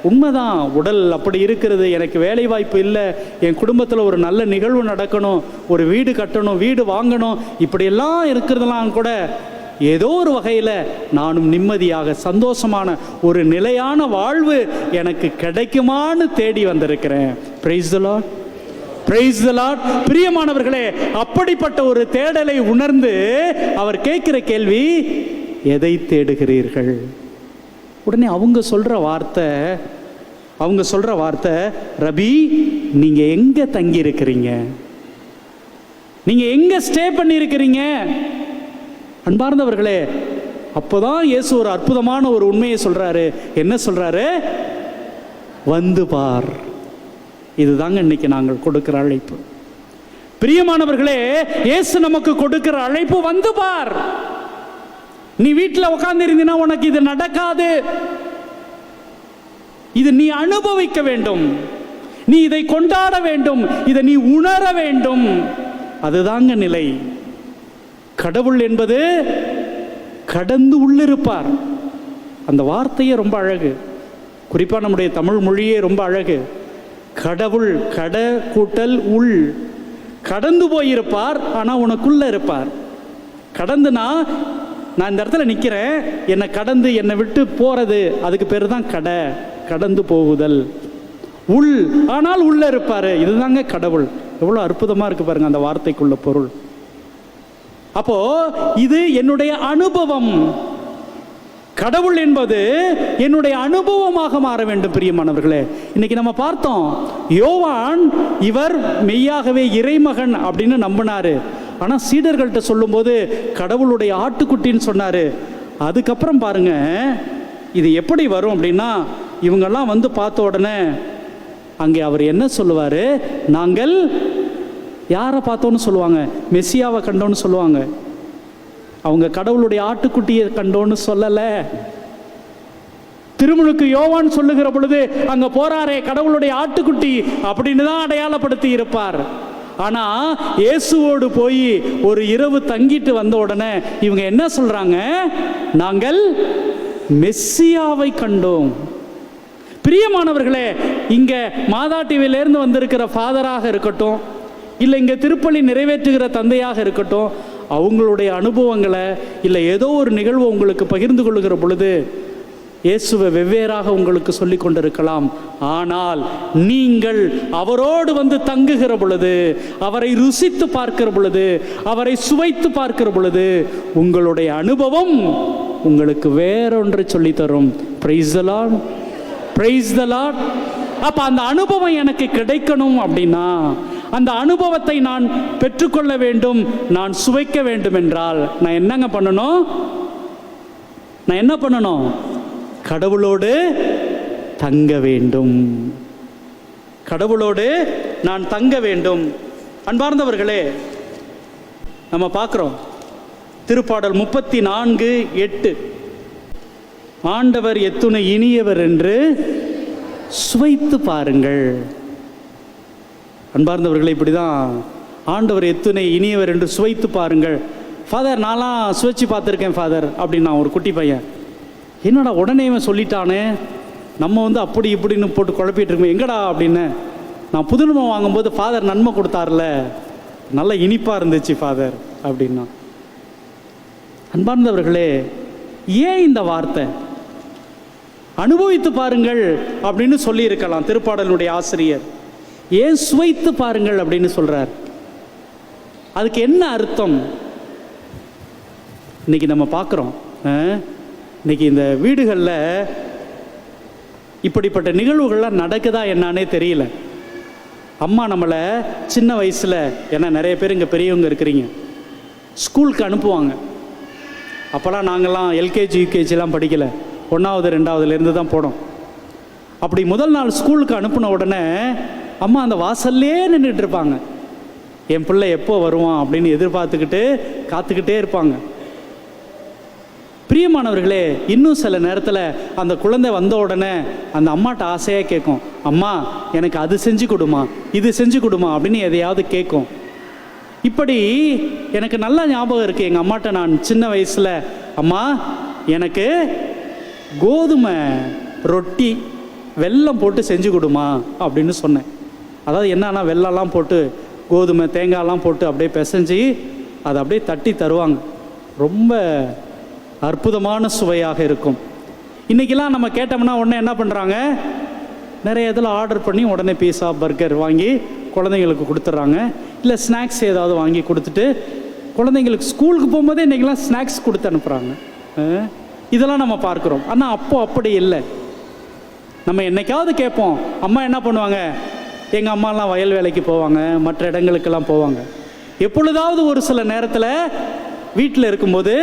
உண்மைதான், உடல் அப்படி இருக்கிறது, எனக்கு வேலை வாய்ப்பு இல்லை, என் குடும்பத்தில் ஒரு நல்ல நிகழ்வு நடக்கணும், ஒரு வீடு கட்டணும், வீடு வாங்கணும், இப்படியெல்லாம் இருக்கிறதெல்லாம் கூட ஏதோ ஒரு வகையில் நானும் நிம்மதியாக சந்தோஷமான ஒரு நிலையான வாழ்வு எனக்கு கிடைக்குமான்னு தேடி வந்திருக்கிறேன். Price the Lord, praise the Lord. பிரியமானவர்களே, அப்படிப்பட்ட ஒரு தேடலை உணர்ந்து அவர் கேட்கிற கேள்வி, எதை தேடுகிறீர்கள்? உடனே அவங்க சொல்ற வார்த்தை, ரபி, நீங்க எங்க தங்கி இருக்கிறீங்க, நீங்க எங்க ஸ்டே பண்ணி இருக்கிறீங்க? அன்பார்ந்தவர்களே, அப்போதான் இயேசு ஒரு அற்புதமான ஒரு உண்மையை சொல்றாரு. என்ன சொல்றாரு? வந்து பார். இதுதாங்க இன்னைக்கு நாங்கள் கொடுக்கிற அழைப்பு. பிரியமானவர்களே, இயேசு நமக்கு கொடுக்கிற அழைப்பு வந்து பார். நீ வீட்டில் உட்கார்ந்து இருந்தீனா உனக்கு இது நடக்காது. இது நீ அனுபவிக்க வேண்டும், நீ இதை கொண்டாட வேண்டும், இதை நீ உணர வேண்டும். அதுதாங்க நிலை. கடவுள் என்பது கடந்து உள்ளிருப்பார். அந்த வார்த்தையே ரொம்ப அழகு. குறிப்பாக நம்முடைய தமிழ் மொழியே ரொம்ப அழகு. கடவுள், கட கூட்டல் உள், கடந்து போயிருப்பார், ஆனால் உனக்குள்ள இருப்பார். கடந்துனா நான் இந்த இடத்துல நிற்கிறேன், என்னை கடந்து என்னை விட்டு போகிறது, அதுக்கு பேர் தான் கடந்து போகுதல். உள், ஆனால் உள்ள இருப்பார், இதுதாங்க கடவுள். எவ்வளோ அற்புதமாக இருக்கு பாருங்க அந்த வார்த்தைக்குள்ள பொருள். அப்போ இது என்னுடைய அனுபவம். கடவுள் என்பது என்னுடைய அனுபவமாக மாற வேண்டும். பிரியமானவர்களே, இன்னைக்கு நம்ம பார்த்தோம், யோவான் இவர் மெய்யாகவே இறைமகன் அப்படின்னு நம்பினாரு. ஆனால் சீடர்கள்ட்ட சொல்லும்போது கடவுளுடைய ஆட்டுக்குட்டின்னு சொன்னார். அதுக்கப்புறம் பாருங்க இது எப்படி வரும் அப்படின்னா, இவங்கெல்லாம் வந்து பார்த்த உடனே அங்கே அவர் என்ன சொல்லுவார், நாங்கள் யாரை பார்த்தோன்னு சொல்லுவாங்க, மெசியாவை கண்டோன்னு சொல்லுவாங்க. அவங்க கடவுளுடைய ஆட்டுக்குட்டியை கண்டோன்னு சொல்லலை. திருமுழுக்கு யோவான் சொல்லுகிற பொழுது அங்க போறாரே கடவுளுடைய ஆட்டுக்குட்டி அப்படின்னு தான் அடையாளப்படுத்தி இருப்பார். ஆனா இயேசுவோடு போய் ஒரு இரவு தங்கிட்டு வந்த உடனே இவங்க என்ன சொல்றாங்க, நாங்கள் மெஸ்ஸியாவை கண்டோம். பிரியமானவர்களே, இங்க மாதா டிவியிலிருந்து வந்திருக்கிற ஃபாதராக இருக்கட்டும், இல்லை இங்க திருப்பலி நிறைவேற்றுகிற தந்தையாக இருக்கட்டும், அவங்களுடைய அனுபவங்களை இல்லை ஏதோ ஒரு நிகழ்வு உங்களுக்கு பகிர்ந்து கொள்ளுகிற பொழுது இயேசுவை வெவ்வேறாக உங்களுக்கு சொல்லி கொண்டிருக்கலாம். ஆனால் நீங்கள் அவரோடு வந்து தங்குகிற பொழுது, அவரை ருசித்து பார்க்கிற பொழுது, அவரை சுவைத்து பார்க்கிற பொழுது உங்களுடைய அனுபவம் உங்களுக்கு வேறொன்று சொல்லி தரும். Price the Lord, praise the Lord. அப்ப அந்த அனுபவம் எனக்கு கிடைக்கணும் அப்படின்னா, அந்த அனுபவத்தை நான் பெற்றுக்கொள்ள வேண்டும், நான் சுவைக்க வேண்டும் என்றால் நான் என்னங்க பண்ணணும், நான் என்ன பண்ணணும், கடவுளோடு தங்க வேண்டும். கடவுளோடு நான் தங்க வேண்டும். அன்பார்ந்தவர்களே, நம்ம பார்க்கிறோம் திருப்பாடல் 34:8, ஆண்டவர் எத்துணை இனியவர் என்று சுவைத்து பாருங்கள். அன்பார்ந்தவர்களே, இப்படி தான் ஆண்டவர் எத்துணை இனியவர் என்று சுவைத்து பாருங்கள். ஃபாதர், நான்லாம் சுவைச்சு பார்த்துருக்கேன் ஃபாதர் அப்படின்னா ஒரு குட்டி பையன், என்னடா உடனே இவன் சொல்லிட்டானே, நம்ம வந்து அப்படி இப்படின்னு போட்டு குழப்பிட்டு இருக்கோம், எங்கடா அப்படின்னு. நான் புதுநன்மை வாங்கும்போது ஃபாதர் நன்மை கொடுத்தார்ல, நல்ல இனிப்பாக இருந்துச்சு ஃபாதர் அப்படின்னா. அன்பார்ந்தவர்களே, ஏன் இந்த வார்த்தை அனுபவித்து பாருங்கள் அப்படின்னு சொல்லி இருக்கலாம் திருப்பாடலுடைய ஆசிரியர், ஏன் சுவைத்து பாருங்கள் அப்படின்னு சொல்றார்? அதுக்கு என்ன அர்த்தம்? இன்னைக்கு நம்ம பார்க்குறோம், இன்னைக்கு இந்த வீடுகளில் இப்படிப்பட்ட நிகழ்வுகள்லாம் நடக்குதா என்னானே தெரியல. அம்மா நம்மளை சின்ன வயசில், ஏன்னா நிறைய பேர் இங்கே பெரியவங்க இருக்கிறீங்க, ஸ்கூலுக்கு அனுப்புவாங்க. அப்போல்லாம் நாங்கள்லாம் எல்கேஜி யூகேஜிலாம் படிக்கலை, 1வது 2வதுலேருந்து தான் போனோம். அப்படி முதல் நாள் ஸ்கூலுக்கு அனுப்பின உடனே அம்மா அந்த வாசல்லே நின்றுட்டு இருப்பாங்க. என் பிள்ளை எப்போ வருவான் அப்படின்னு எதிர்பார்த்துக்கிட்டு காத்துக்கிட்டே இருப்பாங்க. பிரியமானவர்களே, இன்னும் சில நேரத்தில் அந்த குழந்தை வந்த உடனே அந்த அம்மாட்ட ஆசையாக கேட்கும், அம்மா எனக்கு அது செஞ்சு கொடுமா, இது செஞ்சு கொடுமா அப்படின்னு எதையாவது கேட்கும். இப்படி எனக்கு நல்லா ஞாபகம் இருக்குது, எங்கள் அம்மாட்ட நான் சின்ன வயசில், அம்மா எனக்கு கோதுமை ரொட்டி வெல்லம் போட்டு செஞ்சு கொடுமா அப்படின்னு சொன்னேன். அதாவது என்னன்னா, வெல்லம்லாம் போட்டு கோதுமை தேங்காயெல்லாம் போட்டு அப்படியே பிசைஞ்சு அதை அப்படியே தட்டி தருவாங்க. ரொம்ப அற்புதமான சுவையாக இருக்கும். இன்றைக்கெல்லாம் நம்ம கேட்டோம்னா உடனே என்ன பண்ணுறாங்க, நிறைய இதில் ஆர்டர் பண்ணி உடனே பீஸா பர்கர் வாங்கி குழந்தைங்களுக்கு கொடுத்துட்றாங்க. இல்லை ஸ்நாக்ஸ் ஏதாவது வாங்கி கொடுத்துட்டு குழந்தைங்களுக்கு ஸ்கூலுக்கு போகும்போதே இன்றைக்கெல்லாம் ஸ்நாக்ஸ் கொடுத்து அனுப்புகிறாங்க. இதெல்லாம் நம்ம பார்க்குறோம். ஆனால் அப்போது அப்படி இல்லை. நம்ம என்னைக்காவது கேட்போம், அம்மா என்ன பண்ணுவாங்க, எங்கள் அம்மாலாம் வயல் வேலைக்கு போவாங்க, மற்ற இடங்களுக்கெல்லாம் போவாங்க. எப்பொழுதாவது ஒரு சில நேரத்தில் வீட்டில் இருக்கும்போது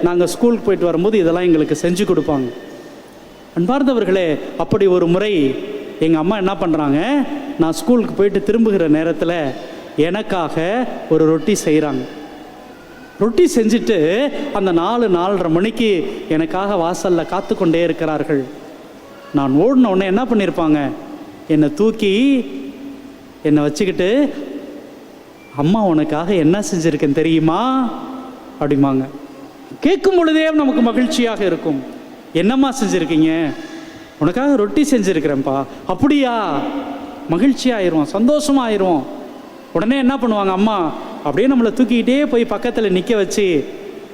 நாங்கள் ஸ்கூலுக்கு போயிட்டு வரும்போது இதெல்லாம் எங்களுக்கு செஞ்சு கொடுப்பாங்க. அன்பார்ந்தவர்களே, அப்படி ஒரு முறை எங்கள் அம்மா என்ன பண்ணுறாங்க, நான் ஸ்கூலுக்கு போயிட்டு திரும்புகிற நேரத்தில் எனக்காக ஒரு ரொட்டி செய்கிறாங்க. ரொட்டி செஞ்சுட்டு அந்த 4-4:30 மணிக்கு எனக்காக வாசலில் காத்து கொண்டே இருக்கிறார்கள். நான் ஓடின உடனே என்ன பண்ணியிருப்பாங்க, என்னை தூக்கி என்னை வச்சுக்கிட்டு, அம்மா உனக்காக என்ன செஞ்சுருக்கேன் தெரியுமா அப்படிம்பாங்க. கேட்கும் பொழுதே நமக்கு மகிழ்ச்சியாக இருக்கும். என்னம்மா செஞ்சுருக்கீங்க? உனக்காக ரொட்டி செஞ்சுருக்கிறேன்ப்பா. அப்படியா? மகிழ்ச்சியாயிருவோம், சந்தோஷமாயிருவோம். உடனே என்ன பண்ணுவாங்க அம்மா, அப்படியே நம்மளை தூக்கிக்கிட்டே போய் பக்கத்தில் நிற்க வச்சு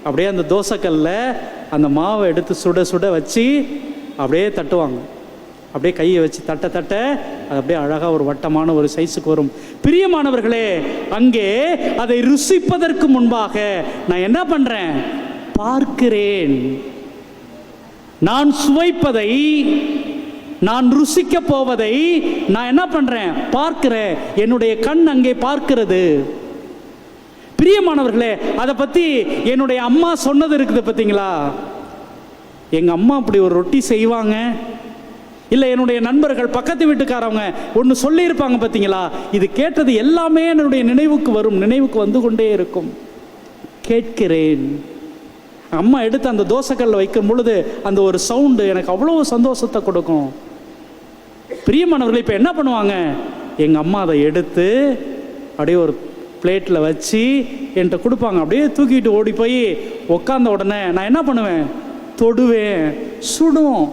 அப்படியே அந்த தோசைக்கல்ல அந்த மாவை எடுத்து சுட சுட வச்சு அப்படியே தட்டுவாங்க. அப்படியே கையை வச்சு தட்ட தட்ட அது அப்படியே அழகாக ஒரு வட்டமான ஒரு சைஸுக்கு வரும். பிரியமானவர்களே, அங்கே அதை ருசிப்பதற்கு முன்பாக நான் என்ன பண்ணுறேன்? பார்க்கிறேன். நான் சுவைப்பதை, நான் ருசிக்க போவதை நான் என்ன பண்ணுறேன்? பார்க்கிறேன். என்னுடைய கண் அங்கே பார்க்கிறது. பிரியமானவர்களே, அதை பற்றி என்னுடைய அம்மா சொன்னது இருக்குது பார்த்தீங்களா? எங்கள் அம்மா அப்படி ஒரு ரொட்டி செய்வாங்க, இல்லை என்னுடைய நண்பர்கள் பக்கத்து வீட்டுக்காரவங்க ஒன்று சொல்லியிருப்பாங்க பார்த்தீங்களா? இது கேட்டது எல்லாமே என்னுடைய நினைவுக்கு வரும், நினைவுக்கு வந்து கொண்டே இருக்கும். கேட்கிறேன். அம்மா எடுத்து அந்த தோசைக்கல்ல வைக்கும் பொழுது அந்த ஒரு சவுண்டு எனக்கு அவ்வளோ சந்தோஷத்தை கொடுக்கும். பிரியமானவர்கள், இப்போ என்ன பண்ணுவாங்க? எங்கள் அம்மா அதை எடுத்து அப்படியே ஒரு பிளேட்டில் வச்சு என்கிட்ட கொடுப்பாங்க. அப்படியே தூக்கிட்டு ஓடி போய் உட்காந்த உடனே நான் என்ன பண்ணுவேன்? தொடுவேன், சுடும்.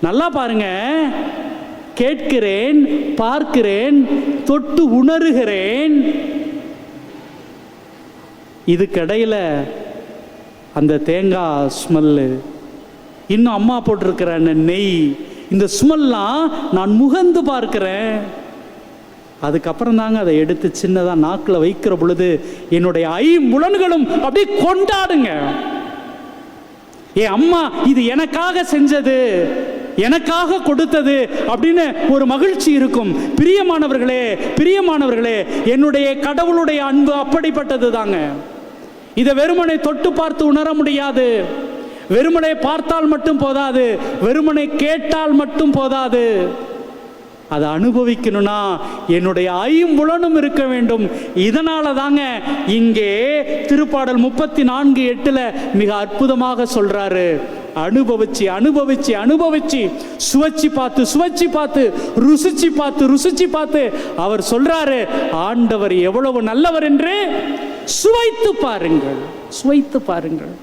நல்லா பாருங்க, கேட்கிறேன், பார்க்கிறேன், தொட்டு உணர்கிறேன். இதுக்கிடையில் அந்த தேங்காய் ஸ்மெல்லு, இன்னும் அம்மா போட்டிருக்கிற நெய், இந்த ஸ்மெல்லாம் நான் முகந்து பார்க்கிறேன். அதுக்கப்புறம் தாங்க அதை எடுத்து சின்னதாக நாக்கில் வைக்கிற பொழுது என்னுடைய ஐம்புலன்களும் அப்படியே கொண்டாடுங்க. என் அம்மா இது எனக்காக செஞ்சது, எனக்காக கொடுத்தது அப்படின்னு ஒரு மகிழ்ச்சி இருக்கும். பிரியமானவர்களே, பிரியமானவர்களே, என்னுடைய கடவுளுடைய அன்பு அப்படிப்பட்டது தாங்க. இதை வெறுமனை தொட்டு பார்த்து உணர முடியாது. வெறுமனை பார்த்தால் மட்டும் போதாது, வெறுமனை கேட்டால் மட்டும் போதாது. அதை அனுபவிக்கணும்னா என்னுடைய ஐம்புலனும் இருக்க வேண்டும். இதனால தாங்க இங்கே திருப்பாடல் 34:8 மிக அற்புதமாக சொல்றாரு, அனுபவிச்சு அனுபவிச்சு அனுபவிச்சு, சுவைச்சு பார்த்து சுவைச்சு பார்த்து, ருசிச்சு பார்த்து ருசிச்சு பார்த்து அவர் சொல்றாரு, ஆண்டவர் எவ்வளவு நல்லவர் என்று சுவைத்து பாருங்கள், சுவைத்து பாருங்கள்.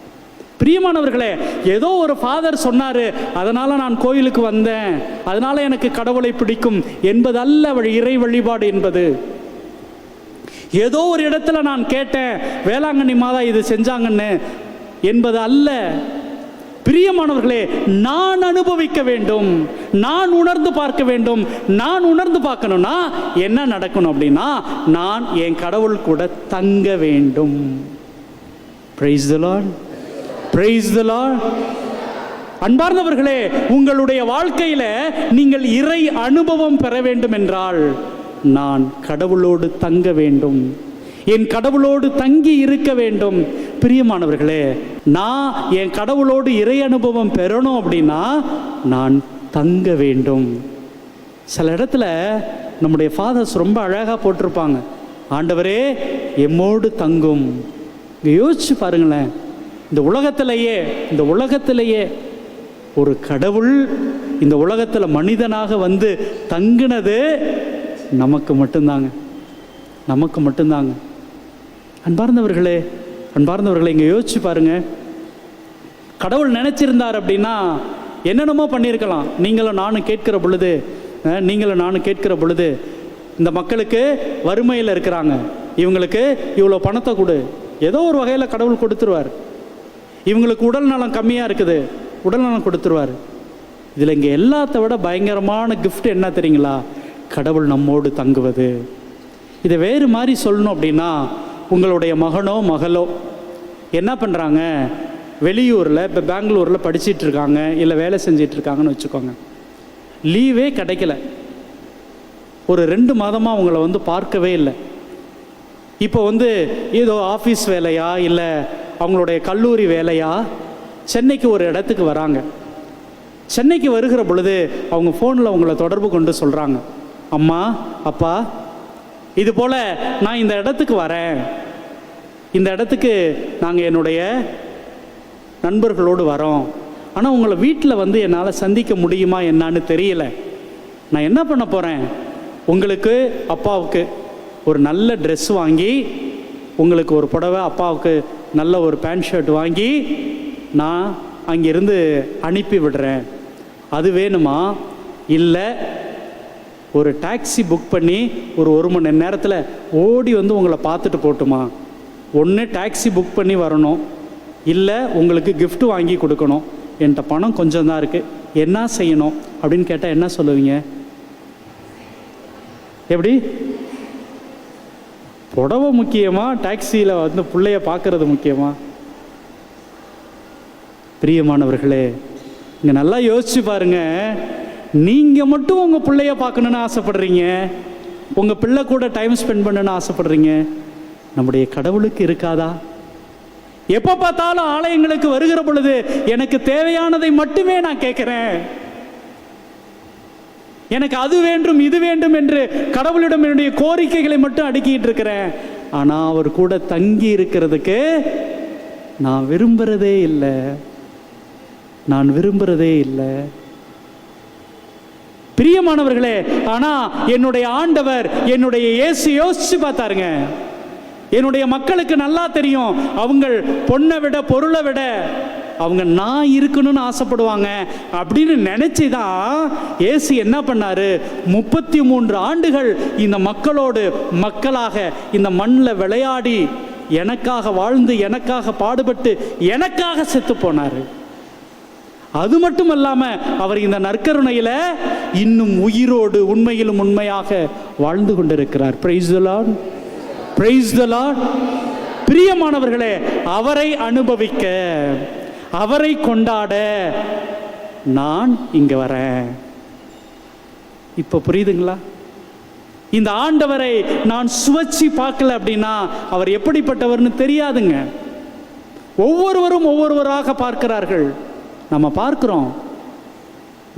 பிரியமானவர்களே, ஏதோ ஒரு ஃபாதர் சொன்னாரு, அதனால நான் கோயிலுக்கு வந்தேன், அதனால எனக்கு கடவுளை பிடிக்கும் என்பது அல்ல இறை வழிபாடு என்பது. ஏதோ ஒரு இடத்துல நான் கேட்டேன், வேளாங்கண்ணி மாதா இது செஞ்சாங்கன்னு என்பது அல்ல. பிரியமானவர்களே, நான் அனுபவிக்க வேண்டும், நான் உணர்ந்து பார்க்க வேண்டும். நான் உணர்ந்து பார்க்கணும்னா என்ன நடக்கணும் அப்படின்னா, நான் என் கடவுள் கூட தங்க வேண்டும். Price the Lord, praise the Lord. அன்பார்ந்தவர்களே, உங்களுடைய வாழ்க்கையில நீங்கள் இறை அனுபவம் பெற வேண்டும் என்றால் நான் கடவுளோடு தங்க வேண்டும், என் கடவுளோடு தங்கி இருக்க வேண்டும். பிரியமானவர்களே, நான் என் கடவுளோடு இறை அனுபவம் பெறணும் அப்படின்னா நான் தங்க வேண்டும். சில இடத்துல நம்முடைய ஃபாதர்ஸ் ரொம்ப அழகாக போட்டிருப்பாங்க, ஆண்டவரே எம்மோடு தங்கும். யோசிச்சு பாருங்களேன், இந்த உலகத்திலேயே ஒரு கடவுள் இந்த உலகத்தில் மனிதனாக வந்து தங்கினது நமக்கு மட்டும்தாங்க, நமக்கு மட்டும்தாங்க. அன்பார்ந்தவர்களே, இங்கே யோசிச்சு பாருங்க, கடவுள் நினைச்சிருந்தார் அப்படின்னா என்னென்னமோ பண்ணியிருக்கலாம். நீங்களும் நானும் கேட்கிற பொழுது இந்த மக்களுக்கு வறுமையில் இருக்கிறாங்க, இவங்களுக்கு இவ்வளோ பணத்தை கொடு, ஏதோ ஒரு வகையில் கடவுள் கொடுத்துருவார். இவங்களுக்கு உடல் நலம் கம்மியாக இருக்குது, உடல் நலம் கொடுத்துருவார். இதில் இங்கே எல்லாத்த விட பயங்கரமான கிஃப்ட் என்ன தெரியுங்களா? கடவுள் நம்மோடு தங்குவது. இதை வேறு மாதிரி சொல்லணும் அப்படின்னா, உங்களுடைய மகனோ மகளோ என்ன பண்ணுறாங்க, வெளியூரில் இப்போ பெங்களூரில் படிச்சுட்டு இருக்காங்க, இல்லை வேலை செஞ்சிட்ருக்காங்கன்னு வச்சுக்கோங்க, லீவே கிடைக்கல, ஒரு 2 மாதமாக அவங்கள வந்து பார்க்கவே இல்லை. இப்போ வந்து ஏதோ ஆஃபீஸ் வேலையா இல்லை அவங்களுடைய கல்லூரி வேலையா சென்னைக்கு ஒரு இடத்துக்கு வராங்க. சென்னைக்கு வருகிற பொழுது அவங்க ஃபோனில் அவங்கள தொடர்பு கொண்டு சொல்கிறாங்க, அம்மா அப்பா இது போல் நான் இந்த இடத்துக்கு வரேன், இந்த இடத்துக்கு நாங்கள் என்னுடைய நண்பர்களோடு வரோம், ஆனால் உங்களை வீட்டில் வந்து என்னால் சந்திக்க முடியுமா என்னான்னு தெரியல. நான் என்ன பண்ண போகிறேன், உங்களுக்கு அப்பாவுக்கு ஒரு நல்ல ட்ரெஸ் வாங்கி, உங்களுக்கு ஒரு புடவை, அப்பாவுக்கு நல்ல ஒரு பேண்ட் ஷர்ட் வாங்கி நான் அங்கேருந்து அனுப்பி விடுறேன். அது வேணுமா? இல்லை ஒரு டாக்ஸி புக் பண்ணி ஒரு மணி நேரத்தில் ஓடி வந்து உங்களை பார்த்துட்டு போட்டுமா? ஒன்று டாக்ஸி புக் பண்ணி வரணும், இல்லை உங்களுக்கு gift வாங்கி கொடுக்கணும். என்கிட்ட பணம் கொஞ்சம் தான் இருக்குது, என்ன செய்யணும் அப்படின்னு கேட்டால் என்ன சொல்லுவீங்க? எப்படி? புடவை முக்கியமா, டாக்ஸியில் வந்து பிள்ளைய பார்க்கறது முக்கியமா? பிரியமானவர்களே, இங்கே நல்லா யோசிச்சு பாருங்க. நீங்கள் மட்டும் உங்கள் பிள்ளைய பார்க்கணுன்னு ஆசைப்படுறீங்க, உங்கள் பிள்ளை கூட டைம் ஸ்பெண்ட் பண்ணணுன்னு ஆசைப்படுறீங்க. நம்முடைய கடவுளுக்கு இருக்காதா? எப்போ பார்த்தாலும் ஆலயங்களுக்கு வருகிற பொழுது எனக்கு தேவையானதை மட்டுமே நான் கேட்குறேன், எனக்கு அது வேண்டும் இது வேண்டும் என்று கடவுளிடம் என்னுடைய கோரிக்கைகளை மட்டும் அடுக்கிட்டு இருக்கிறேன். ஆனால் அவர் கூட தங்கி இருக்கிறதுக்கு நான் விரும்புகிறதே இல்லை. பிரியமானவர்களே, ஆனா என்னுடைய ஆண்டவர், என்னுடைய இயேசு யோசிச்சு பார்த்தாருங்க. என்னுடைய மக்களுக்கு நல்லா தெரியும், அவங்க பொண்ணை விட பொருளை விட அவங்க நான் இருக்கணும்னு ஆசைப்படுவாங்க அப்படின்னு நினைச்சு தான் இயேசு என்ன பண்ணாரு? 33 ஆண்டுகள் இந்த மக்களோடு மக்களாக இந்த மண்ணில் விளையாடி, எனக்காக வாழ்ந்து, எனக்காக பாடுபட்டு, எனக்காக செத்து போனாரு. அது மட்டும் இல்லாம அவர் இந்த நற்கருணையில இன்னும் உயிரோடு உண்மையிலும் உண்மையாக வாழ்ந்து கொண்டிருக்கிறார். Price the Lord, praise the Lord. பிரியமானவர்களே, அவரை அனுபவிக்க, அவரை கொண்டாட நான் இங்க வரேன். இப்ப புரியுதுங்களா? இந்த ஆண்டவரை நான் சுவைச்சி பார்க்கல அப்படின்னா அவர் எப்படிப்பட்டவர்னு தெரியாதுங்க. ஒவ்வொருவரும் ஒவ்வொருவராக பார்க்கிறார்கள். நம்ம பார்க்கிறோம்,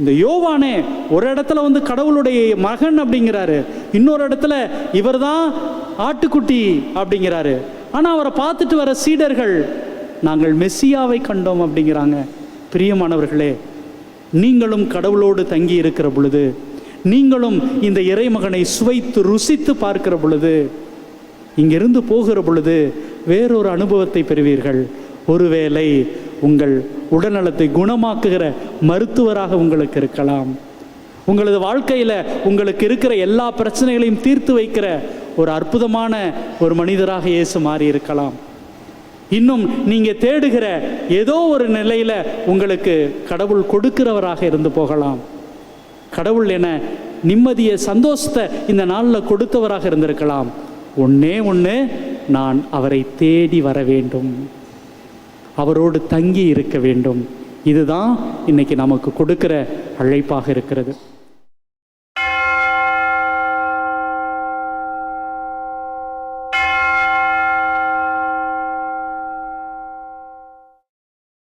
இந்த யோவானே ஒரு இடத்துல வந்து கடவுளுடைய மகன் அப்படிங்கிறாரு, இன்னொரு இடத்துல இவர் தான் ஆட்டுக்குட்டி அப்படிங்கிறாரு. ஆனால் அவரை பார்த்துட்டு வர சீடர்கள் நாங்கள் மெஸ்ஸியாவை கண்டோம் அப்படிங்கிறாங்க. பிரியமானவர்களே, நீங்களும் கடவுளோடு தங்கி இருக்கிற பொழுது, நீங்களும் இந்த இறைமகனை சுவைத்து ருசித்து பார்க்கிற பொழுது, இங்கிருந்து போகிற பொழுது வேறொரு அனுபவத்தை பெறுவீர்கள். ஒருவேளை உங்கள் உடல்நலத்தை குணமாக்குகிற மருத்துவராக உங்களுக்கு இருக்கலாம். உங்களது வாழ்க்கையில் உங்களுக்கு இருக்கிற எல்லா பிரச்சனைகளையும் தீர்த்து வைக்கிற ஒரு அற்புதமான ஒரு மனிதராக இயேசு மாறி இருக்கலாம். இன்னும் நீங்கள் தேடுகிற ஏதோ ஒரு நிலையில் உங்களுக்கு கடவுள் கொடுக்கிறவராக இருந்து போகலாம். கடவுள் என நிம்மதியை, சந்தோஷத்தை இந்த நாளில் கொடுத்தவராக இருந்திருக்கலாம். ஒன்னே ஒன்று, நான் அவரை தேடி வர வேண்டும், அவரோடு தங்கி இருக்க வேண்டும். இதுதான் இன்னைக்கு நமக்கு கொடுக்கிற அழைப்பாக இருக்கிறது.